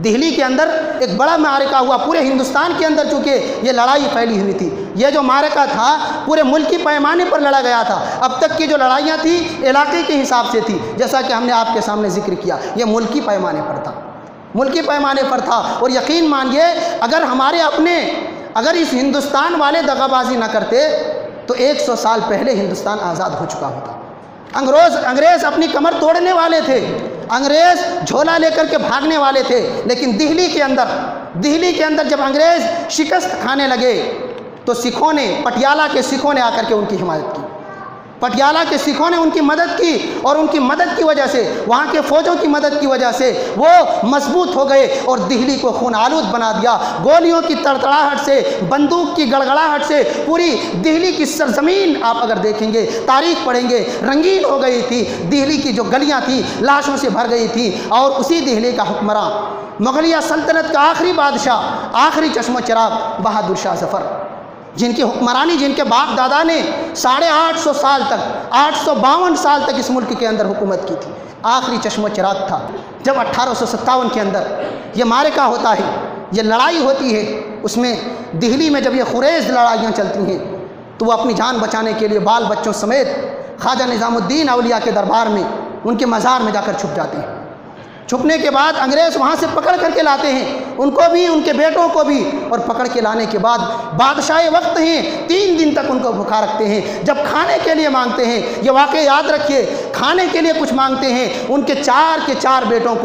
دہلی کے اندر ایک بڑا معرکہ ہوا. پورے ہندوستان کے اندر چونکہ یہ لڑائی پھیلی ہوئی تھی، یہ جو معرکہ تھا پورے ملکی پیمانے پر لڑا گیا تھا. اب تک کی جو لڑائیاں تھیں علاقے کے حساب سے تھی، جیسا کہ ہم نے آپ کے سامنے ذکر کیا. یہ ملکی پیمانے پر تھا، ملکی پیمانے پر تھا. اور یقین مانیے اگر اس ہندوستان والے دغابازی نہ کرتے تو 100 سال پہلے ہندوستان آزاد ہو چکا ہوتا. انگریز اپنی کمر توڑنے والے تھے، انگریز جھولا لے کر کے بھاگنے والے تھے. لیکن دہلی کے اندر جب انگریز شکست کھانے لگے تو پٹیالہ کے سکھوں نے آ کر کے ان کی حمایت کی. پٹیالہ کے سکھوں نے ان کی مدد کی اور ان کی مدد کی وجہ سے، وہاں کے فوجوں کی مدد کی وجہ سے وہ مضبوط ہو گئے اور دہلی کو خون آلود بنا دیا. گولیوں کی تڑتڑاہٹ سے، بندوق کی گڑگڑاہٹ سے پوری دہلی کی سرزمین آپ اگر دیکھیں گے، تاریخ پڑھیں گے، رنگین ہو گئی تھی. دہلی کی جو گلیاں تھیں لاشوں سے بھر گئی تھی. اور اسی دہلی کا حکمراں، مغلیہ سلطنت کا آخری بادشاہ، آخری چشم و چراغ بہادر شاہ ظفر، جن کی حکمرانی، جن کے باپ دادا نے 850 سال تک، 852 سال تک اس ملک کے اندر حکومت کی تھی، آخری چشم و چراغ تھا. جب 1857 کے اندر یہ معرکہ ہوتا ہے، یہ لڑائی ہوتی ہے، اس میں دہلی میں جب یہ خریز لڑائیاں چلتی ہیں تو وہ اپنی جان بچانے کے لیے بال بچوں سمیت خواجہ نظام الدین اولیاء کے دربار میں، ان کے مزار میں جا کر چھپ جاتے ہیں. چھپنے کے بعد انگریز وہاں سے پکڑ کر کے لاتے ہیں، ان کو بھی، ان کے بیٹوں کو بھی. اور پکڑ کے لانے کے بعد بادشاہ وقت ہیں، 3 دن تک ان کو بھوکا رکھتے ہیں. جب کھانے کے لیے مانگتے ہیں، یہ واقعہ یاد رکھیے، کھانے کے لیے کچھ مانگتے ہیں، ان کے 4 بیٹوں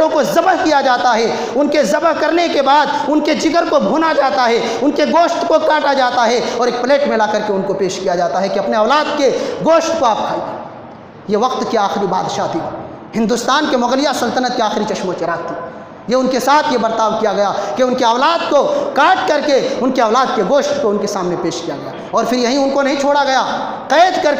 کو ذبح کیا جاتا ہے. ان کے ذبح کرنے کے بعد ان کے جگر کو بھونا جاتا ہے، ان کے گوشت کو کاٹا جاتا ہے اور ایک پلیٹ میں لا کر کے ان کو پیش کیا جاتا ہے کہ اپنے اولاد کے گوشت کو آپ کھائیے. یہ وقت کے آخری بادشاہ تھی، ہندوستان کے مغلیہ سلطنت کے آخری چشم و چراغ تھی. یہ ان کے ساتھ یہ برتاؤ کیا گیا کہ ان کے اولاد کو کاٹ کر کے ان کے اولاد کے گوشت کو ان کے سامنے پیش کیا گیا. اور پھر یہیں ان کو نہیں چھوڑا گیا، قید کر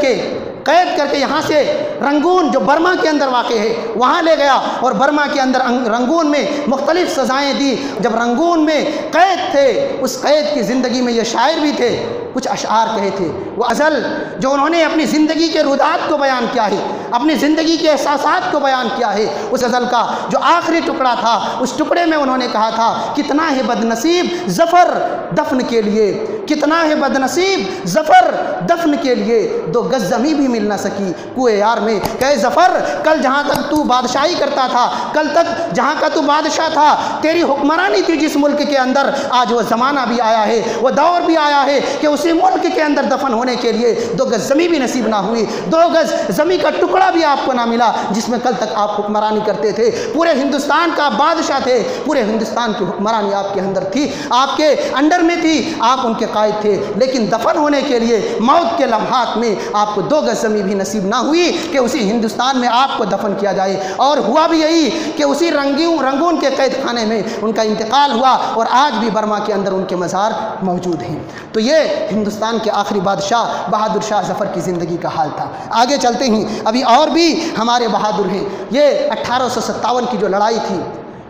کے یہاں سے رنگون جو برما کے اندر واقع ہے وہاں لے گیا اور برما کے اندر رنگون میں مختلف سزائیں دی. جب رنگون میں قید تھے، اس قید کی زندگی میں یہ شاعر بھی تھے، کچھ اشعار کہے تھے. وہ غزل جو انہوں نے اپنی زندگی کے رودات کو بیان کیا ہے، اپنی زندگی کے احساسات کو بیان کیا ہے. اس غزل کا جو آخری ٹکڑا تھا، اس ٹکڑے میں انہوں نے کہا تھا، کتنا ہے بد نصیب ظفر دفن کے لیے، کتنا ہے بد نصیب ظفر دفن کے لیے، 2 گز زمیں بھی مل نہ سکی کوئے یار میں. کہ ظفر، کل جہاں تک تو بادشاہی کرتا تھا، کل تک جہاں کا تو بادشاہ تھا، تیری حکمرانی تھی جس ملک کے اندر، آج وہ زمانہ بھی آیا ہے، وہ دور بھی آیا ہے کہ اسی ملک کے اندر دفن ہونے کے لیے 2 گز زمیں بھی نصیب نہ ہوئی، 2 گز زمیں کا ٹکڑا بھی آپ کو نہ ملا جس میں کل تک آپ حکمرانی کرتے تھے. پورے ہندوستان کا بادشاہ تھے، پورے ہندوستان کی حکمرانی آپ کے اندر تھی، آپ کے انڈر میں تھی، آپ ان کے عقائد تھے، لیکن دفن ہونے کے لیے موت کے لمحات میں آپ کو 2 گز زمین بھی نصیب نہ ہوئی کہ اسی ہندوستان میں آپ کو دفن کیا جائے، اور ہوا بھی یہی کہ اسی رنگون کے قید خانے میں ان کا انتقال ہوا، اور آج بھی برما کے اندر ان کے مزار موجود ہیں۔ تو یہ ہندوستان کے آخری بادشاہ بہادر شاہ ظفر کی زندگی کا حال تھا۔ آگے چلتے ہیں، ابھی اور بھی ہمارے بہادر ہیں۔ یہ 1857 کی جو لڑائی تھی،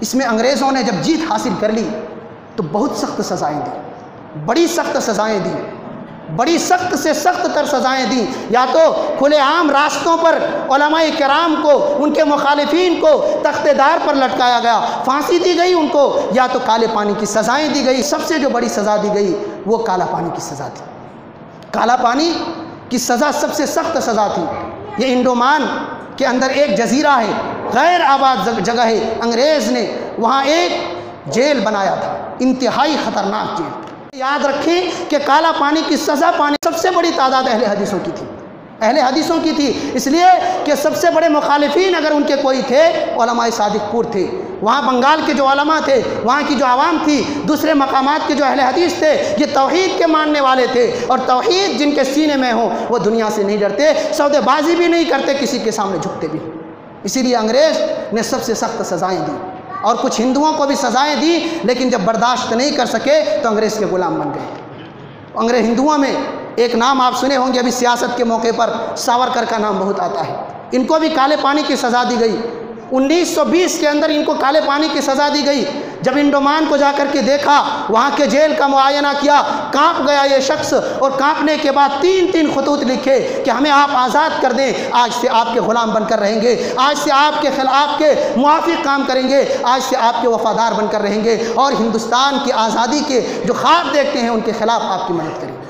اس میں انگریزوں نے جب جیت حاصل کر لی تو بہت سخت سزائیں دیں، بڑی سخت سزائیں دیں، بڑی سخت سے سخت تر سزائیں دیں۔ یا تو کھلے عام راستوں پر علماء کرام کو، ان کے مخالفین کو تخت دار پر لٹکایا گیا، پھانسی دی گئی ان کو، یا تو کالے پانی کی سزائیں دی گئی۔ سب سے جو بڑی سزا دی گئی وہ کالا پانی کی سزا تھی۔ کالا پانی کی سزا سب سے سخت سزا تھی۔ یہ انڈومان کے اندر ایک جزیرہ ہے، غیر آباد جگہ ہے، انگریز نے وہاں ایک جیل بنایا تھا، انتہائی خطرناک جیل۔ یاد رکھیں کہ کالا پانی کی سزا پانے سب سے بڑی تعداد اہل حدیثوں کی تھی، اہل حدیثوں کی تھی، اس لیے کہ سب سے بڑے مخالفین اگر ان کے کوئی تھے علماء صادق پور تھے۔ وہاں بنگال کے جو علماء تھے، وہاں کی جو عوام تھی، دوسرے مقامات کے جو اہل حدیث تھے، یہ توحید کے ماننے والے تھے، اور توحید جن کے سینے میں ہو وہ دنیا سے نہیں ڈرتے، سودے بازی بھی نہیں کرتے، کسی کے سامنے جھکتے بھی۔ اسی لیے انگریز نے سب سے سخت سزائیں دی، اور کچھ ہندوؤں کو بھی سزائیں دی، لیکن جب برداشت نہیں کر سکے تو انگریز کے غلام بن گئے۔ انگریز ہندوؤں میں ایک نام آپ سنے ہوں گے، ابھی سیاست کے موقع پر ساورکر کا نام بہت آتا ہے۔ ان کو بھی کالے پانی کی سزا دی گئی۔ 1920 کے اندر ان کو کالے پانی کی سزا دی گئی۔ جب انڈومان کو جا کر کے دیکھا، وہاں کے جیل کا معائنہ کیا، کانپ گیا یہ شخص، اور کانپنے کے بعد 3 خطوط لکھے کہ ہمیں آپ آزاد کر دیں، آج سے آپ کے غلام بن کر رہیں گے، آج سے آپ کے خلاف کے موافق کام کریں گے، آج سے آپ کے وفادار بن کر رہیں گے، اور ہندوستان کی آزادی کے جو خواب دیکھتے ہیں ان کے خلاف آپ کی مدد کریں گے۔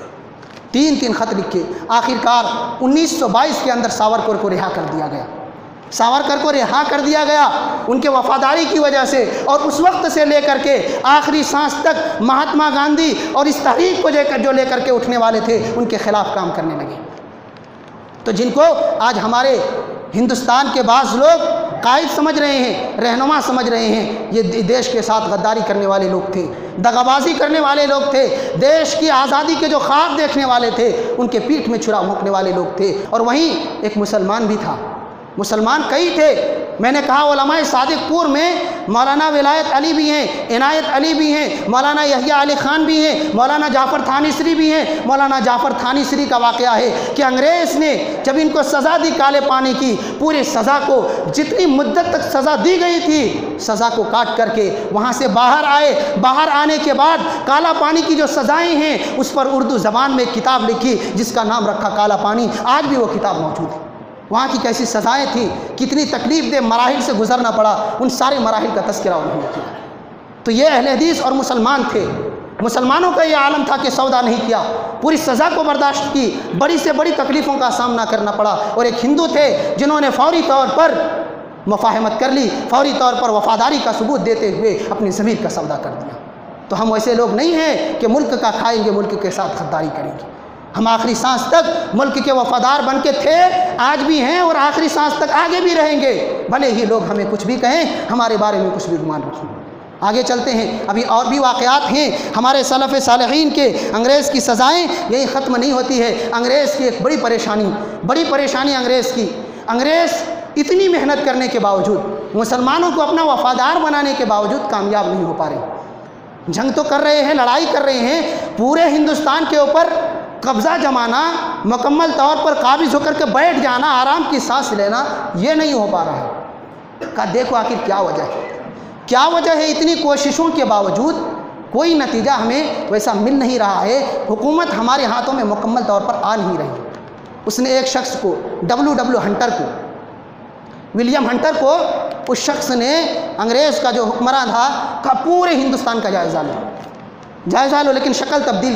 3 خط لکھے۔ آخرکار 1922 کے اندر ساورکر کو رہا کر دیا گیا۔ ساورکر کو رہا کر دیا گیا ان کے وفاداری کی وجہ سے، اور اس وقت سے لے کر کے آخری سانس تک مہاتما گاندھی اور اس تحریک کو جو لے کر کے اٹھنے والے تھے ان کے خلاف کام کرنے لگے۔ تو جن کو آج ہمارے ہندوستان کے بعض لوگ قائد سمجھ رہے ہیں، رہنما سمجھ رہے ہیں، یہ دیش کے ساتھ غداری کرنے والے لوگ تھے، دغابازی کرنے والے لوگ تھے، دیش کی آزادی کے جو خواب دیکھنے والے تھے ان کے پیٹھ میں چھرا بھونکنے والے لوگ تھے۔ اور وہیں ایک مسلمان بھی تھا، مسلمان کئی تھے۔ میں نے کہا علماء صادق پور میں مولانا ولایت علی بھی ہیں، عنایت علی بھی ہیں، مولانا یحییٰ علی خان بھی ہیں، مولانا جعفر تھانیسری بھی ہیں۔ مولانا جعفر تھانیسری کا واقعہ ہے کہ انگریز نے جب ان کو سزا دی کالے پانی کی، پورے سزا کو جتنی مدت تک سزا دی گئی تھی سزا کو کاٹ کر کے وہاں سے باہر آئے۔ باہر آنے کے بعد کالا پانی کی جو سزائیں ہیں اس پر اردو زبان میں کتاب لکھی جس کا نام رکھا کالا پانی۔ آج بھی وہ کتاب موجود ہے۔ وہاں کی کیسی سزائیں تھیں، کتنی تکلیف دہ مراحل سے گزرنا پڑا، ان سارے مراحل کا تذکرہ انہوں نے کیا۔ تو یہ اہل حدیث اور مسلمان تھے۔ مسلمانوں کا یہ عالم تھا کہ سودا نہیں کیا، پوری سزا کو برداشت کی، بڑی سے بڑی تکلیفوں کا سامنا کرنا پڑا۔ اور ایک ہندو تھے جنہوں نے فوری طور پر مفاہمت کر لی، فوری طور پر وفاداری کا ثبوت دیتے ہوئے اپنی ضمیر کا سودا کر دیا۔ تو ہم ویسے لوگ نہیں ہیں کہ ملک کا کھائیں گے، ملک کے ساتھ غداری کریں گے۔ ہم آخری سانس تک ملک کے وفادار بن کے تھے، آج بھی ہیں، اور آخری سانس تک آگے بھی رہیں گے، بھلے ہی لوگ ہمیں کچھ بھی کہیں، ہمارے بارے میں کچھ بھی گمان رکھیں۔ آگے چلتے ہیں، ابھی اور بھی واقعات ہیں ہمارے سلف صالحین کے۔ انگریز کی سزائیں یہی ختم نہیں ہوتی ہے۔ انگریز کی ایک بڑی پریشانی انگریز کی، انگریز اتنی محنت کرنے کے باوجود، مسلمانوں کو اپنا وفادار بنانے کے باوجود کامیاب نہیں ہو پا رہے۔ جنگ تو کر رہے ہیں، لڑائی کر رہے ہیں، پورے ہندوستان کے اوپر قبضہ جمانا، مکمل طور پر قابض ہو کر کے بیٹھ جانا، آرام کی سانس لینا، یہ نہیں ہو پا رہا ہے۔ کہا دیکھو آخر کیا وجہ ہے، کیا وجہ ہے؟ اتنی کوششوں کے باوجود کوئی نتیجہ ہمیں ویسا مل نہیں رہا ہے، حکومت ہمارے ہاتھوں میں مکمل طور پر آ نہیں رہی۔ اس نے ایک شخص کو، ہنٹر کو، ولیم ہنٹر کو، اس شخص نے، انگریز کا جو حکمراں تھا، کہا پورے ہندوستان کا جائزہ لو، لیکن شکل تبدیل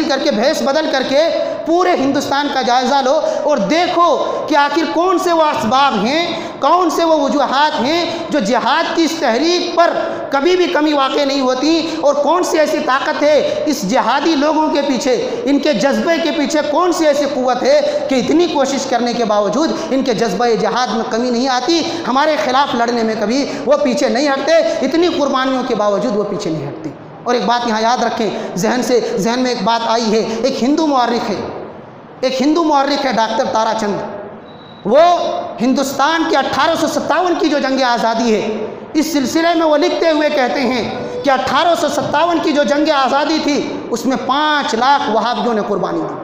کر کے بھیس بدل کر کے پورے ہندوستان کا جائزہ لو، اور دیکھو کہ آخر کون سے وہ اسباب ہیں، کون سے وہ وجوہات ہیں جو جہاد کی اس تحریک پر کبھی بھی کمی واقع نہیں ہوتی، اور کون سی ایسی طاقت ہے اس جہادی لوگوں کے پیچھے، ان کے جذبے کے پیچھے کون سی ایسی قوت ہے کہ اتنی کوشش کرنے کے باوجود ان کے جذبہ جہاد میں کمی نہیں آتی، ہمارے خلاف لڑنے میں کبھی وہ پیچھے نہیں ہٹتے، اتنی قربانیوں کے باوجود وہ پیچھے نہیں ہٹتے۔ اور ایک بات یہاں یاد رکھیں، ذہن میں ایک بات آئی ہے، ایک ہندو مورخ ہے ڈاکٹر تارا چند، وہ ہندوستان کے 1857 کی جو جنگ آزادی ہے اس سلسلے میں وہ لکھتے ہوئے کہتے ہیں کہ 1857 کی جو جنگ آزادی تھی اس میں 5 لاکھ وہابیوں نے قربانی دی،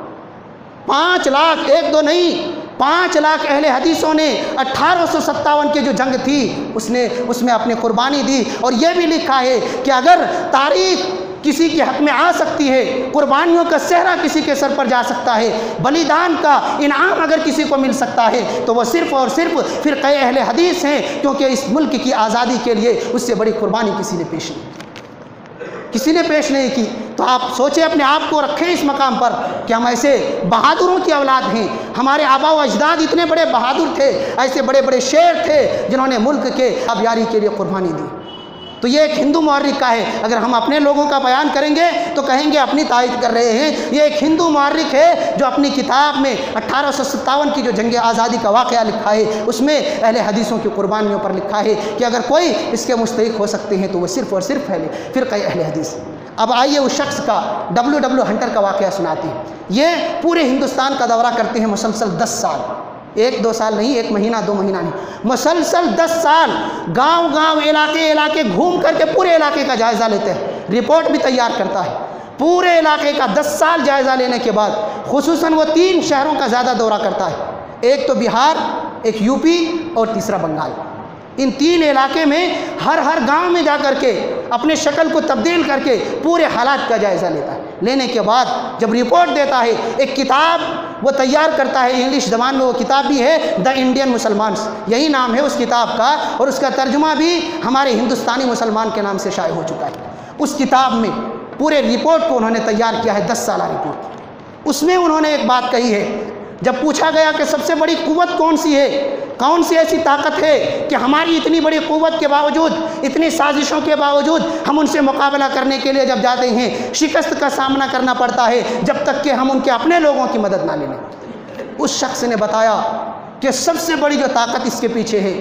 5 لاکھ، ایک دو نہیں، 5 لاکھ اہل حدیثوں نے 1857 کی جو جنگ تھی اس میں اپنی قربانی دی۔ اور یہ بھی لکھا ہے کہ اگر تاریخ کسی کے حق میں آ سکتی ہے، قربانیوں کا صحرا کسی کے سر پر جا سکتا ہے، بلیدان کا انعام اگر کسی کو مل سکتا ہے تو وہ صرف اور صرف فرقہ اہل حدیث ہیں، کیونکہ اس ملک کی آزادی کے لیے اس سے بڑی قربانی کسی نے پیش نہیں کی۔ تو آپ سوچیں، اپنے آپ کو رکھیں اس مقام پر کہ ہم ایسے بہادروں کی اولاد ہیں، ہمارے آبا و اجداد اتنے بڑے بہادر تھے، ایسے بڑے بڑے شیر تھے جنہوں نے ملک کے آبیاری کے لیے قربانی دی۔ تو یہ ایک ہندو مورخ کا ہے، اگر ہم اپنے لوگوں کا بیان کریں گے تو کہیں گے اپنی تائید کر رہے ہیں۔ یہ ایک ہندو مورخ ہے جو اپنی کتاب میں 1857 کی جو جنگ آزادی کا واقعہ لکھا ہے اس میں اہل حدیثوں کی قربانیوں پر لکھا ہے کہ اگر کوئی اس کے مستحق ہو سکتے ہیں تو وہ صرف اور صرف فرقہ اہل حدیث۔ اب آئیے اس شخص کا W ہنٹر کا واقعہ سناتے ہیں۔ یہ پورے ہندوستان کا دورہ کرتے ہیں مسلسل 10 سال، 1-2 سال نہیں، 1 مہینہ 2 مہینہ نہیں، مسلسل 10 سال گاؤں علاقے گھوم کر کے پورے علاقے کا جائزہ لیتے ہیں، رپورٹ بھی تیار کرتا ہے۔ پورے علاقے کا 10 سال جائزہ لینے کے بعد خصوصاً وہ 3 شہروں کا زیادہ دورہ کرتا ہے، ایک تو بہار، ایک UP اور تیسرا بنگال۔ ان 3 علاقے میں ہر گاؤں میں جا کر کے اپنے شکل کو تبدیل کر کے پورے حالات کا جائزہ لیتا ہے۔ لینے کے بعد جب رپورٹ دیتا ہے، ایک کتاب وہ تیار کرتا ہے، انگلش زبان میں وہ کتاب بھی ہے دا انڈین مسلمانس، یہی نام ہے اس کتاب کا، اور اس کا ترجمہ بھی ہمارے ہندوستانی مسلمان کے نام سے شائع ہو چکا ہے۔ اس کتاب میں پورے رپورٹ کو انہوں نے تیار کیا ہے، 10 سالہ رپورٹ۔ اس میں انہوں نے ایک بات کہی ہے، جب پوچھا گیا کہ سب سے بڑی قوت کون سی ہے، کون سی ایسی طاقت ہے کہ ہماری اتنی بڑی قوت کے باوجود، اتنی سازشوں کے باوجود ہم ان سے مقابلہ کرنے کے لیے جب جاتے ہیں شکست کا سامنا کرنا پڑتا ہے جب تک کہ ہم ان کے اپنے لوگوں کی مدد نہ لے لیں۔ اس شخص نے بتایا کہ سب سے بڑی جو طاقت اس کے پیچھے ہے،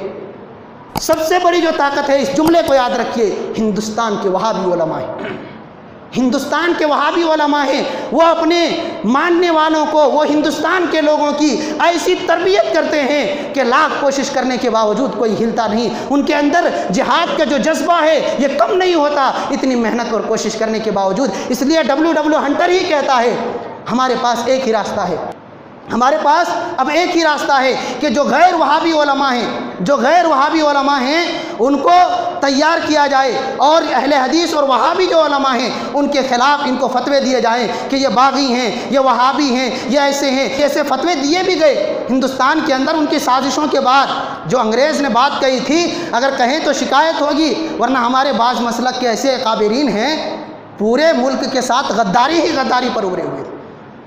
سب سے بڑی جو طاقت ہے، اس جملے کو یاد رکھیے، ہندوستان کے وہابی علماء ہیں۔ ہندوستان کے وہابی علماء ہیں، وہ اپنے ماننے والوں کو، وہ ہندوستان کے لوگوں کی ایسی تربیت کرتے ہیں کہ لاکھ کوشش کرنے کے باوجود کوئی ہلتا نہیں۔ ان کے اندر جہاد کا جو جذبہ ہے یہ کم نہیں ہوتا اتنی محنت اور کوشش کرنے کے باوجود۔ اس لیے W ہنٹر ہی کہتا ہے ہمارے پاس ایک ہی راستہ ہے، ہمارے پاس اب ایک ہی راستہ ہے کہ جو غیر وہابی علماء ہیں ان کو تیار کیا جائے، اور اہل حدیث اور وہابی جو علماء ہیں ان کے خلاف ان کو فتوے دیے جائیں کہ یہ باغی ہیں، یہ وہابی ہیں، یہ ایسے ہیں۔ ایسے فتوے دیے بھی گئے ہندوستان کے اندر ان کی سازشوں کے بعد۔ جو انگریز نے بات کہی تھی، اگر کہیں تو شکایت ہوگی، ورنہ ہمارے بعض مسلک کے ایسے قابرین ہیں پورے ملک کے ساتھ غداری پر ابھرے ہوئے،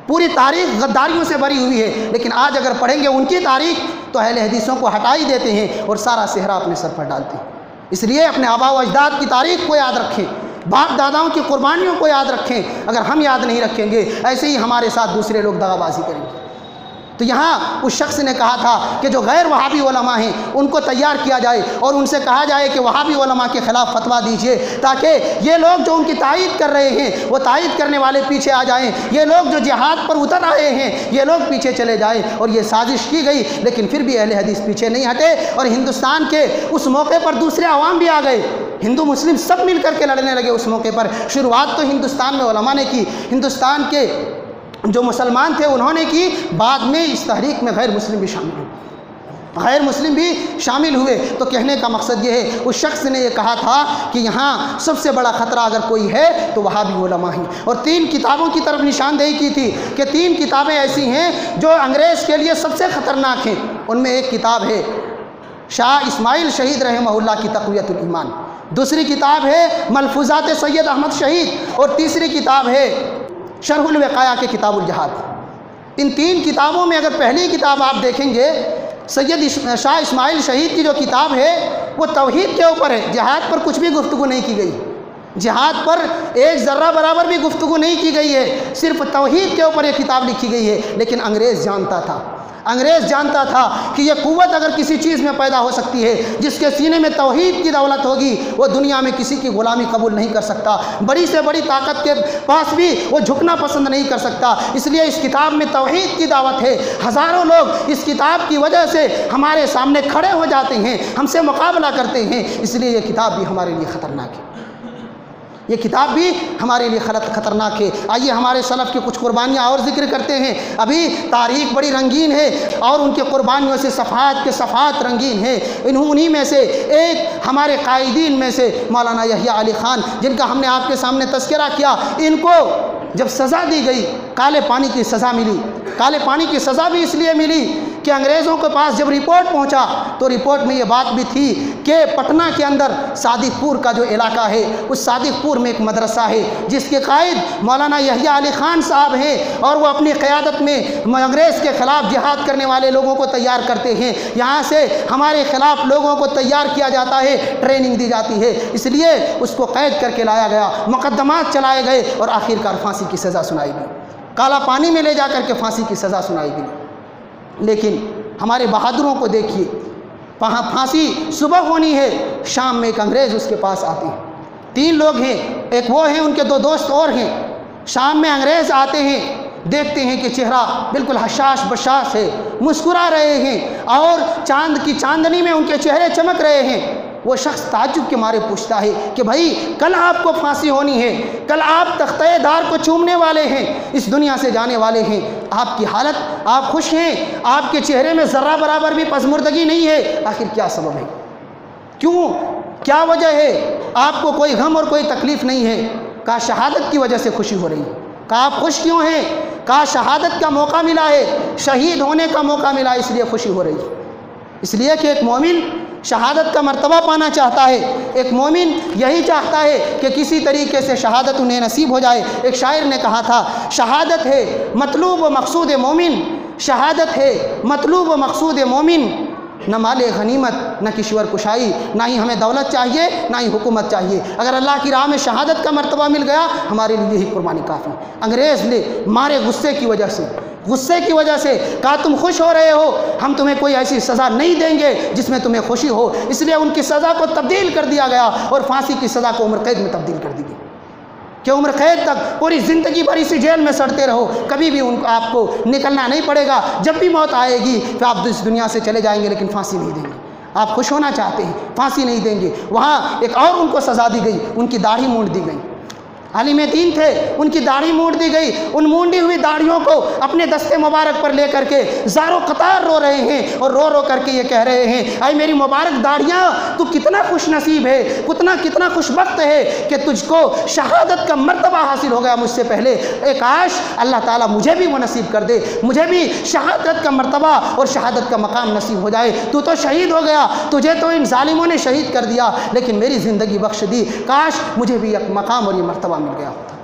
پوری تاریخ غداریوں سے بھری ہوئی ہے، لیکن آج اگر پڑھیں گے ان کی تاریخ تو اہل حدیثوں کو ہٹا ہی دیتے ہیں اور سارا صحرا اپنے سر پر ڈالتے ہیں۔ اس لیے اپنے آبا و اجداد کی تاریخ کو یاد رکھیں، باپ داداؤں کی قربانیوں کو یاد رکھیں۔ اگر ہم یاد نہیں رکھیں گے ایسے ہی ہمارے ساتھ دوسرے لوگ دغا بازی کریں گے۔ تو یہاں اس شخص نے کہا تھا کہ جو غیر وہابی علماء ہیں ان کو تیار کیا جائے اور ان سے کہا جائے کہ وہابی علماء کے خلاف فتویٰ دیجیے، تاکہ یہ لوگ جو ان کی تائید کر رہے ہیں وہ تائید کرنے والے پیچھے آ جائیں، یہ لوگ جو جہاد پر اتر آئے ہیں یہ لوگ پیچھے چلے جائیں۔ اور یہ سازش کی گئی، لیکن پھر بھی اہل حدیث پیچھے نہیں ہٹے، اور ہندوستان کے اس موقع پر دوسرے عوام بھی آ گئے، ہندو مسلم سب مل کر کے لڑنے لگے۔ اس موقع پر شروعات تو ہندوستان میں علماء نے کی، ہندوستان کے جو مسلمان تھے انہوں نے کی، بعد میں اس تحریک میں غیر مسلم بھی شامل ہوئے۔ تو کہنے کا مقصد یہ ہے، اس شخص نے یہ کہا تھا کہ یہاں سب سے بڑا خطرہ اگر کوئی ہے تو وہابی علماء ہیں، اور 3 کتابوں کی طرف نشاندہی کی تھی کہ 3 کتابیں ایسی ہیں جو انگریز کے لیے سب سے خطرناک ہیں۔ ان میں ایک کتاب ہے شاہ اسماعیل شہید رحمہ اللہ کی تقویۃ الایمان، دوسری کتاب ہے ملفوظات سید احمد شہید، اور تیسری کتاب ہے شرح الوقایہ کے کتاب الجہاد۔ ان 3 کتابوں میں اگر پہلی کتاب آپ دیکھیں گے سید شاہ اسماعیل شہید کی جو کتاب ہے وہ توحید کے اوپر ہے، جہاد پر کچھ بھی گفتگو نہیں کی گئی، جہاد پر ایک ذرہ برابر بھی گفتگو نہیں کی گئی ہے، صرف توحید کے اوپر یہ کتاب لکھی گئی ہے۔ لیکن انگریز جانتا تھا انگریز جانتا تھا کہ یہ قوت اگر کسی چیز میں پیدا ہو سکتی ہے جس کے سینے میں توحید کی دولت ہوگی، وہ دنیا میں کسی کی غلامی قبول نہیں کر سکتا، بڑی سے بڑی طاقت کے پاس بھی وہ جھکنا پسند نہیں کر سکتا۔ اس لیے اس کتاب میں توحید کی دعوت ہے۔ ہزاروں لوگ اس کتاب کی وجہ سے ہمارے سامنے کھڑے ہو جاتے ہیں، ہم سے مقابلہ کرتے ہیں، اس لیے یہ کتاب بھی ہمارے لیے خطرناک ہے، یہ کتاب بھی ہمارے لیے خطرناک ہے۔ آئیے ہمارے سلف کی کچھ قربانیاں اور ذکر کرتے ہیں۔ ابھی تاریخ بڑی رنگین ہے اور ان کے قربانیوں سے صفحات کے صفحات رنگین ہیں۔ انہی میں سے ایک ہمارے قائدین میں سے مولانا یحییٰ علی خان، جن کا ہم نے آپ کے سامنے تذکرہ کیا، ان کو جب سزا دی گئی، کالے پانی کی سزا ملی۔ کالے پانی کی سزا بھی اس لیے ملی کہ انگریزوں کے پاس جب رپورٹ پہنچا تو رپورٹ میں یہ بات بھی تھی کہ پٹنہ کے اندر صادق پور کا جو علاقہ ہے، اس صادق پور میں ایک مدرسہ ہے جس کے قائد مولانا یحییٰ علی خان صاحب ہیں، اور وہ اپنی قیادت میں انگریز کے خلاف جہاد کرنے والے لوگوں کو تیار کرتے ہیں۔ یہاں سے ہمارے خلاف لوگوں کو تیار کیا جاتا ہے، ٹریننگ دی جاتی ہے، اس لیے اس کو قید کر کے لایا گیا، مقدمات چلائے گئے اور آخرکار پھانسی کی سزا سنائی گئی، کالا پانی میں لے جا کر کے پھانسی کی سزا سنائی گئی۔ لیکن ہمارے بہادروں کو دیکھیے، پھانسی صبح ہونی ہے، شام میں ایک انگریز اس کے پاس آتے ہیں، 3 لوگ ہیں، ایک وہ ہیں، ان کے 2 دوست اور ہیں۔ شام میں انگریز آتے ہیں، دیکھتے ہیں کہ چہرہ بالکل حشاش بشاش ہے، مسکرا رہے ہیں اور چاند کی چاندنی میں ان کے چہرے چمک رہے ہیں۔ وہ شخص تعجب کے مارے پوچھتا ہے کہ بھائی کل آپ کو پھانسی ہونی ہے، کل آپ تختہ دار کو چومنے والے ہیں، اس دنیا سے جانے والے ہیں، آپ کی حالت، آپ خوش ہیں؟ آپ کے چہرے میں ذرہ برابر بھی پژمردگی نہیں ہے، آخر کیا سبب ہے؟ کیوں؟ کیا وجہ ہے؟ آپ کو کوئی غم اور کوئی تکلیف نہیں ہے؟ کہا شہادت کی وجہ سے خوشی ہو رہی ہے۔ کہا آپ خوش کیوں ہیں؟ کہا شہادت کا موقع ملا ہے، شہید ہونے کا موقع ملا، اس لیے خوشی ہو رہی ہے۔ اس لیے کہ ایک مومن شہادت کا مرتبہ پانا چاہتا ہے، ایک مومن یہی چاہتا ہے کہ کسی طریقے سے شہادت انہیں نصیب ہو جائے۔ ایک شاعر نے کہا تھا، شہادت ہے مطلوب و مقصود مومن، شہادت ہے مطلوب و مقصود مومن، نہ مال غنیمت نہ کشور کشائی، نہ ہی ہمیں دولت چاہیے نہ ہی حکومت چاہیے، اگر اللہ کی راہ میں شہادت کا مرتبہ مل گیا ہمارے لیے یہی قربانی کافی۔ انگریز نے مارے غصے کی وجہ سے کہا تم خوش ہو رہے ہو، ہم تمہیں کوئی ایسی سزا نہیں دیں گے جس میں تمہیں خوشی ہو، اس لیے ان کی سزا کو تبدیل کر دیا گیا اور پھانسی کی سزا کو عمر قید میں تبدیل کر دی گئی کہ عمر قید تک پوری زندگی بھر اسی جیل میں سڑتے رہو، کبھی بھی آپ کو نکلنا نہیں پڑے گا، جب بھی موت آئے گی پھر آپ اس دنیا سے چلے جائیں گے لیکن پھانسی نہیں دیں گے۔ آپ خوش ہونا چاہتے ہیں، پھانسی نہیں دیں گے۔ وہاں ایک اور ان کو سزا دی گئی، ان کی داڑھی مونڈ دی گئی، عالم دین تھے، ان کی داڑھی مونڈ دی گئی، ان مونڈی ہوئی داڑھیوں کو اپنے دستے مبارک پر لے کر کے زاروں قطار رو رہے ہیں اور رو رو کر کے یہ کہہ رہے ہیں، اے میری مبارک داڑھیاں، تو کتنا خوش نصیب ہے، کتنا خوش بخت ہے کہ تجھ کو شہادت کا مرتبہ حاصل ہو گیا مجھ سے پہلے، اے کاش اللہ تعالیٰ مجھے بھی وہ نصیب کر دے، مجھے بھی شہادت کا مرتبہ اور شہادت کا مقام نصیب ہو جائے۔ تو شہید ہو گیا، تجھے تو ان ظالموں نے شہید کر دیا لیکن میری زندگی بخش دی، کاش مجھے بھی ایک مقام اور یہ مرتبہ مل گیا ہوتا۔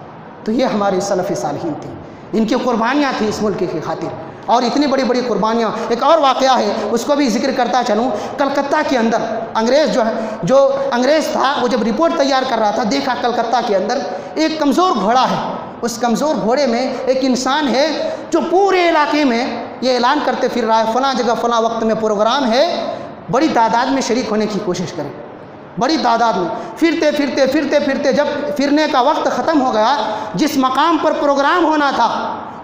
تو یہ ہمارے سلف صالحین تھے، ان کی قربانیاں تھیں اس ملک کی خاطر، اور اتنی بڑی بڑی قربانیاں۔ ایک اور واقعہ ہے، اس کو بھی ذکر کرتا چلوں۔ کلکتہ کے اندر انگریز جو انگریز تھا، وہ جب رپورٹ تیار کر رہا تھا، دیکھا کلکتہ کے اندر ایک کمزور گھوڑا ہے، اس کمزور گھوڑے میں ایک انسان ہے جو پورے علاقے میں یہ اعلان کرتے پھر رہا ہے فلاں جگہ فلاں وقت میں پروگرام ہے، بڑی تعداد میں شریک ہونے کی کوشش کریں، بڑی تعداد میں۔ پھرتے جب پھرنے کا وقت ختم ہو گیا، جس مقام پر پروگرام ہونا تھا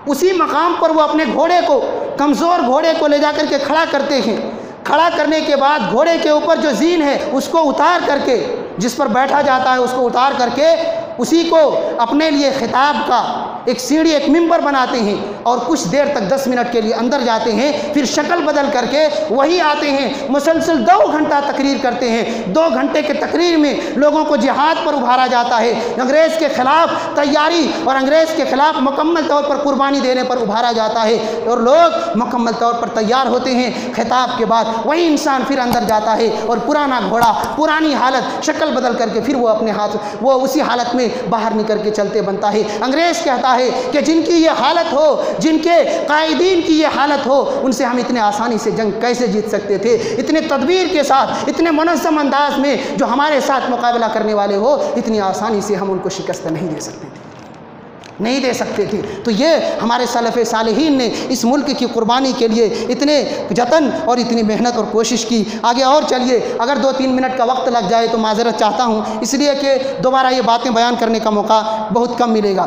اسی مقام پر وہ اپنے گھوڑے کو، کمزور گھوڑے کو لے جا کر کے کھڑا کرتے ہیں۔ کھڑا کرنے کے بعد گھوڑے کے اوپر جو زین ہے اس کو اتار کر کے، جس پر بیٹھا جاتا ہے اس کو اتار کر کے اسی کو اپنے لیے خطاب کا ایک سیڑھی، ایک ممبر بناتے ہیں اور کچھ دیر تک 10 منٹ کے لیے اندر جاتے ہیں، پھر شکل بدل کر کے وہی آتے ہیں، مسلسل 2 گھنٹہ تقریر کرتے ہیں۔ 2 گھنٹے کے تقریر میں لوگوں کو جہاد پر ابھارا جاتا ہے، انگریز کے خلاف تیاری اور انگریز کے خلاف مکمل طور پر قربانی دینے پر ابھارا جاتا ہے، اور لوگ مکمل طور پر تیار ہوتے ہیں۔ خطاب کے بعد وہی انسان پھر اندر جاتا ہے اور پرانا گھوڑا، پرانی حالت، شکل بدل کر کے پھر وہ اپنے ہاتھ، وہ اسی حالت میں باہر نکل کے چلتے بنتا ہے۔ انگریز کہتا ہے کہ جن کی یہ حالت ہو، جن کے قائدین کی یہ حالت ہو، ان سے ہم اتنے آسانی سے جنگ کیسے جیت سکتے تھے؟ اتنے تدبیر کے ساتھ، اتنے منظم انداز میں جو ہمارے ساتھ مقابلہ کرنے والے ہو، اتنی آسانی سے ہم ان کو شکست نہیں دے سکتے تھے۔ نہیں دے سکتے تھے۔ تو یہ ہمارے سلف صالحین نے اس ملک کی قربانی کے لیے اتنے جتن اور اتنی محنت اور کوشش کی۔ آگے اور چلیے، اگر 2-3 منٹ کا وقت لگ جائے تو معذرت چاہتا ہوں، اس لیے کہ دوبارہ یہ باتیں بیان کرنے کا موقع بہت کم ملے گا۔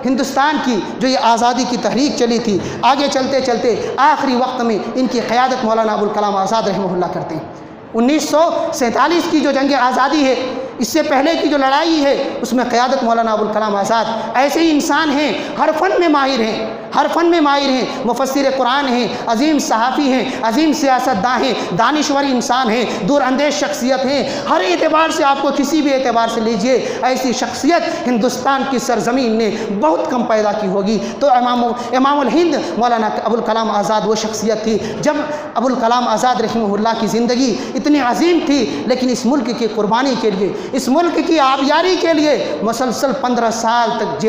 ہندوستان کی جو یہ آزادی کی تحریک چلی تھی، آگے چلتے چلتے آخری وقت میں ان کی قیادت مولانا ابوالکلام آزاد رحمہ اللہ کرتے ہیں۔ 1947 کی جو جنگ آزادی ہے، اس سے پہلے کی جو لڑائی ہے، اس میں قیادت مولانا ابوالکلام آزاد ایسے ہی انسان ہیں، ہر فن میں ماہر ہیں، ہر فن میں ماہر ہیں، مفسر قرآن ہیں، عظیم صحافی ہیں، عظیم سیاستداں ہیں، دانشور انسان ہیں، دور اندیش شخصیت ہیں، ہر اعتبار سے آپ کو کسی بھی اعتبار سے لیجئے، ایسی شخصیت ہندوستان کی سرزمین نے بہت کم پیدا کی ہوگی۔ تو امام الہند مولانا ابوالکلام آزاد وہ شخصیت تھی۔ جب ابوالکلام آزاد رحمہ اللہ کی زندگی اتنی عظیم تھی، لیکن اس ملک کی قربانی کے لیے، اس ملک کی آبیاری کے لیے مسلسل 15 سال تک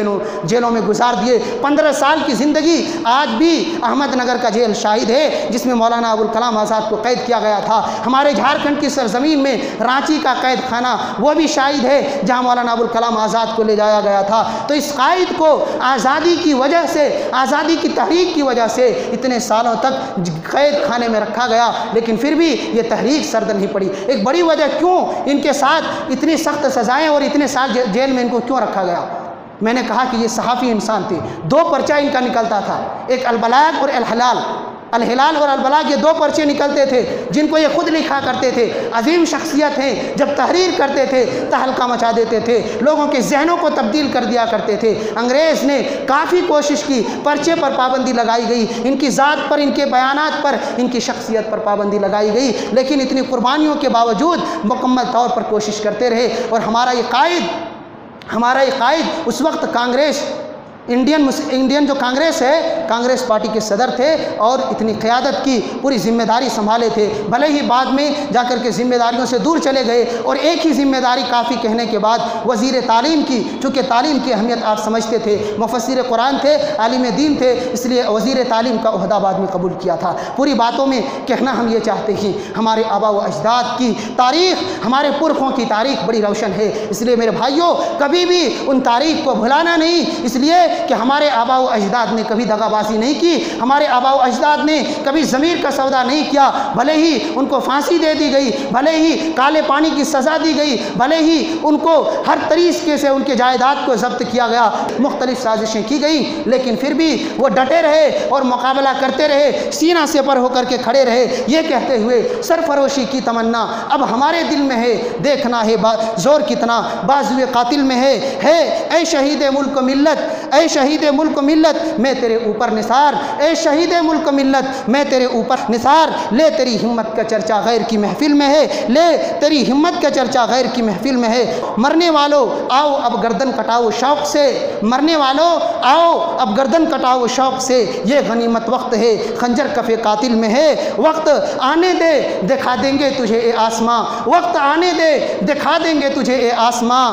جیلوں میں گزار دیے۔ 15 سال کی زندگی آج بھی احمد نگر کا جیل شاہد ہے، جس میں مولانا ابوالکلام آزاد کو قید کیا گیا تھا۔ ہمارے جھارکھنڈ کی سرزمین میں رانچی کا قید خانہ وہ بھی شاہد ہے، جہاں مولانا ابوالکلام آزاد کو لے جایا گیا تھا۔ تو اس قائد کو آزادی کی وجہ سے، آزادی کی تحریک کی وجہ سے اتنے سالوں تک قید خانے میں رکھا گیا، لیکن پھر بھی یہ تحریک سرد نہیں پڑی۔ ایک بڑی وجہ کیوں ان کے ساتھ اتنی سخت سزائیں اور اتنے سال جیل میں ان کو کیوں رکھا گیا؟ میں نے کہا کہ یہ صحافی انسان تھے، 2 پرچہ ان کا نکلتا تھا، ایک البلاغ اور الہلال۔ الہلال اور البلاغ یہ 2 پرچے نکلتے تھے، جن کو یہ خود لکھا کرتے تھے۔ عظیم شخصیت ہیں، جب تحریر کرتے تھے تہلکہ مچا دیتے تھے، لوگوں کے ذہنوں کو تبدیل کر دیا کرتے تھے۔ انگریز نے کافی کوشش کی، پرچے پر پابندی لگائی گئی، ان کی ذات پر، ان کے بیانات پر، ان کی شخصیت پر پابندی لگائی گئی، لیکن اتنی قربانیوں کے باوجود مکمل طور پر کوشش کرتے رہے۔ اور ہمارا یہ قائد اس وقت کانگریس، انڈین جو کانگریس ہے، کانگریس پارٹی کے صدر تھے اور اتنی قیادت کی پوری ذمہ داری سنبھالے تھے۔ بھلے ہی بعد میں جا کر کے ذمہ داریوں سے دور چلے گئے اور ایک ہی ذمہ داری کافی کہنے کے بعد وزیر تعلیم کی، چونکہ تعلیم کی اہمیت آپ سمجھتے تھے، مفسر قرآن تھے، عالم دین تھے، اس لیے وزیر تعلیم کا عہدہ بعد میں قبول کیا تھا۔ پوری باتوں میں کہنا ہم یہ چاہتے ہیں، ہمارے آبا و اجداد کی تاریخ، ہمارے پرکھوں کی تاریخ بڑی روشن ہے۔ اس لیے میرے بھائیوں، کبھی بھی ان تاریخ کو بھلانا نہیں، اس لیے کہ ہمارے آبا و اجداد نے کبھی دغا بازی نہیں کی، ہمارے آبا و اجداد نے کبھی ضمیر کا سودا نہیں کیا۔ بھلے ہی ان کو پھانسی دے دی گئی، بھلے ہی کالے پانی کی سزا دی گئی، بھلے ہی ان کو ہر طریقے سے ان کے جائیداد کو ضبط کیا گیا، مختلف سازشیں کی گئی، لیکن پھر بھی وہ ڈٹے رہے اور مقابلہ کرتے رہے، سینہ سے پر ہو کر کے کھڑے رہے، یہ کہتے ہوئے سرفروشی کی تمنا اب ہمارے دل میں ہے، دیکھنا ہے زور کتنا بازوئے قاتل میں ہے اے شہید ملک و ملت، اے شہید ملک و ملت میں تیرے اوپر نثار، اے شہید ملک و ملت میں تیرے اوپر نثار، لے تیری ہمت کا چرچا غیر کی محفل میں ہے، لے تیری ہمت کا چرچا غیر کی محفل میں ہے۔ مرنے والو آؤ اب گردن کٹاؤ شوق سے، مرنے والو آؤ اب گردن کٹاؤ شوق سے، یہ غنیمت وقت ہے خنجر کف قاتل میں ہے، وقت آنے دے دکھا دیں گے تجھے اے آسماں، وقت آنے دے دکھا دیں گے تجھے اے آسماں۔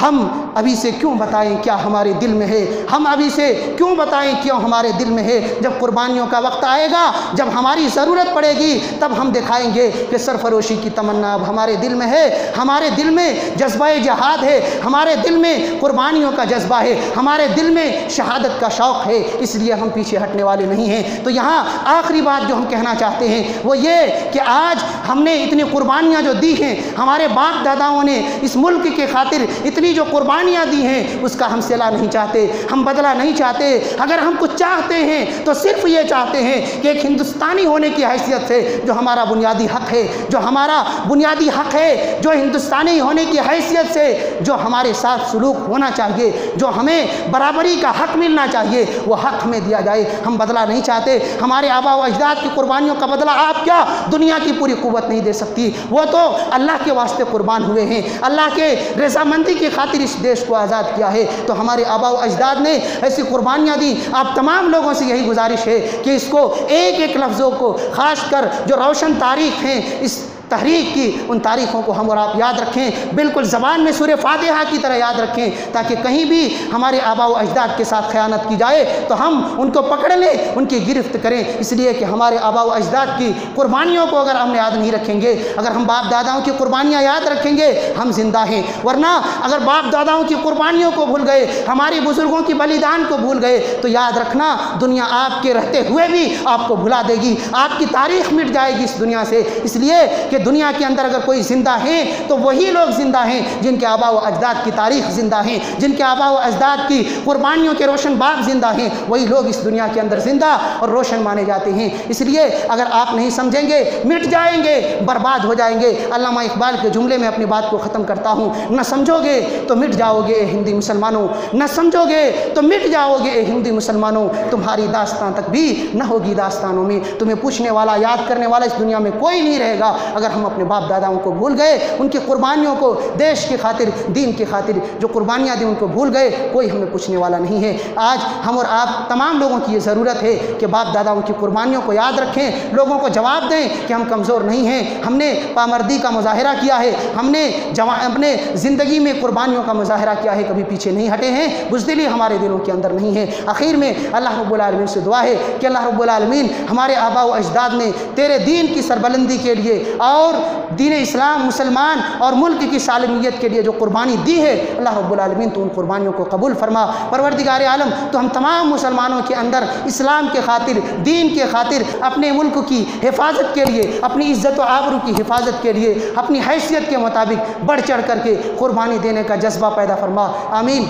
ہم ابھی سے کیوں بتائیں کیا ہمارے دل میں ہے، ہم ابھی سے کیوں بتائیں کیوں ہمارے دل میں ہے، جب قربانیوں کا وقت آئے گا، جب ہماری ضرورت پڑے گی، تب ہم دکھائیں گے کہ سرفروشی کی تمنا اب ہمارے دل میں ہے، ہمارے دل میں جذبہ جہاد ہے، ہمارے دل میں قربانیوں کا جذبہ ہے، ہمارے دل میں شہادت کا شوق ہے، اس لیے ہم پیچھے ہٹنے والے نہیں ہیں۔ تو یہاں آخری بات جو ہم کہنا چاہتے ہیں وہ یہ کہ آج ہم نے اتنی قربانیاں جو دی ہیں، ہمارے باپ داداؤں نے اس ملک کے خاطر اتنی جو قربانیاں دی ہیں، اس کا ہم صلہ نہیں چاہتے، ہم بدلہ نہیں چاہتے۔ اگر ہم کچھ چاہتے ہیں تو صرف یہ چاہتے ہیں کہ ایک ہندوستانی ہونے کی حیثیت سے جو ہمارا بنیادی حق ہے، جو ہمارا بنیادی حق ہے، جو ہندوستانی ہونے کی حیثیت سے جو ہمارے ساتھ سلوک ہونا چاہیے، جو ہمیں برابری کا حق ملنا چاہیے، وہ حق ہمیں دیا جائے۔ ہم بدلہ نہیں چاہتے۔ ہمارے آبا و اجداد کی قربانیوں کا بدلہ آپ کیا دنیا کی پوری قوت نہیں دے سکتی، وہ تو اللہ کے واسطے قربان ہوئے ہیں، اللہ کے رضامندی کی خاطر اس دیش کو آزاد کیا ہے۔ تو ہمارے آبا و اجداد نے ایسی قربانیاں دی۔ آپ تمام لوگوں سے یہی گزارش ہے کہ اس کو ایک ایک لفظوں کو، خاص کر جو روشن تاریخ ہیں، اس تحریک کی، ان تاریخوں کو ہم اور آپ یاد رکھیں، بالکل زبان میں سورہ فاتحہ کی طرح یاد رکھیں، تاکہ کہیں بھی ہمارے آباء و اجداد کے ساتھ خیانت کی جائے تو ہم ان کو پکڑ لیں، ان کی گرفت کریں، اس لیے کہ ہمارے آباء و اجداد کی قربانیوں کو اگر ہم یاد نہیں رکھیں گے، اگر ہم باپ داداؤں کی قربانیاں یاد رکھیں گے ہم زندہ ہیں، ورنہ اگر باپ داداؤں کی قربانیوں کو بھول گئے، ہماری بزرگوں کی بلیدان کو بھول گئے تو یاد رکھنا دنیا آپ کے رہتے ہوئے بھی آپ کو بھلا دے گی، آپ کی تاریخ مٹ جائے گی اس دنیا سے، اس لیے کہ دنیا کے اندر اگر کوئی زندہ ہیں تو وہی لوگ زندہ ہیں جن کے آباء و اجداد کی تاریخ زندہ ہیں، جن کے آباء و اجداد کی قربانیوں کے روشن باپ زندہ ہیں، وہی لوگ اس دنیا کے اندر زندہ اور روشن مانے جاتے ہیں۔ اس لیے اگر آپ نہیں سمجھیں گے مٹ جائیں گے، برباد ہو جائیں گے۔ علامہ اقبال کے جملے میں اپنی بات کو ختم کرتا ہوں، نہ سمجھو گے تو مٹ جاؤ گے اے ہندی مسلمانوں، نہ سمجھو گے تو مٹ جاؤ گے اے ہندی مسلمانوں، تمہاری داستان تک بھی نہ ہوگی داستانوں میں، تمہیں پوچھنے والا یاد کرنے والا اس دنیا میں کوئی نہیں رہے گا اگر ہم اپنے باپ داداؤں کو بھول گئے، ان کی قربانیوں کو، دیش کی خاطر، دین کی خاطر جو قربانیاں دیں ان کو بھول گئے، کوئی ہمیں پوچھنے والا نہیں ہے۔ آج ہم اور آپ تمام لوگوں کی یہ ضرورت ہے کہ باپ داداؤں کی قربانیوں کو یاد رکھیں، لوگوں کو جواب دیں کہ ہم کمزور نہیں ہیں، ہم نے پامردی کا مظاہرہ کیا ہے، ہم نے اپنے زندگی میں قربانیوں کا مظاہرہ کیا ہے، کبھی پیچھے نہیں ہٹے ہیں، بزدلی ہمارے دلوں کے اندر نہیں ہے۔ آخر میں اللہ رب العالمین سے دعا ہے کہ اللہ رب العالمین ہمارے آباء و اجداد نے تیرے دین کی سربلندی کے لیے اور دین اسلام، مسلمان اور ملک کی سالمیت کے لیے جو قربانی دی ہے، اللہ رب العالمین تو ان قربانیوں کو قبول فرما۔ پروردگار عالم تو ہم تمام مسلمانوں کے اندر اسلام کے خاطر، دین کے خاطر، اپنے ملک کی حفاظت کے لیے، اپنی عزت و آبرو کی حفاظت کے لیے اپنی حیثیت کے مطابق بڑھ چڑھ کر کے قربانی دینے کا جذبہ پیدا فرما، آمین۔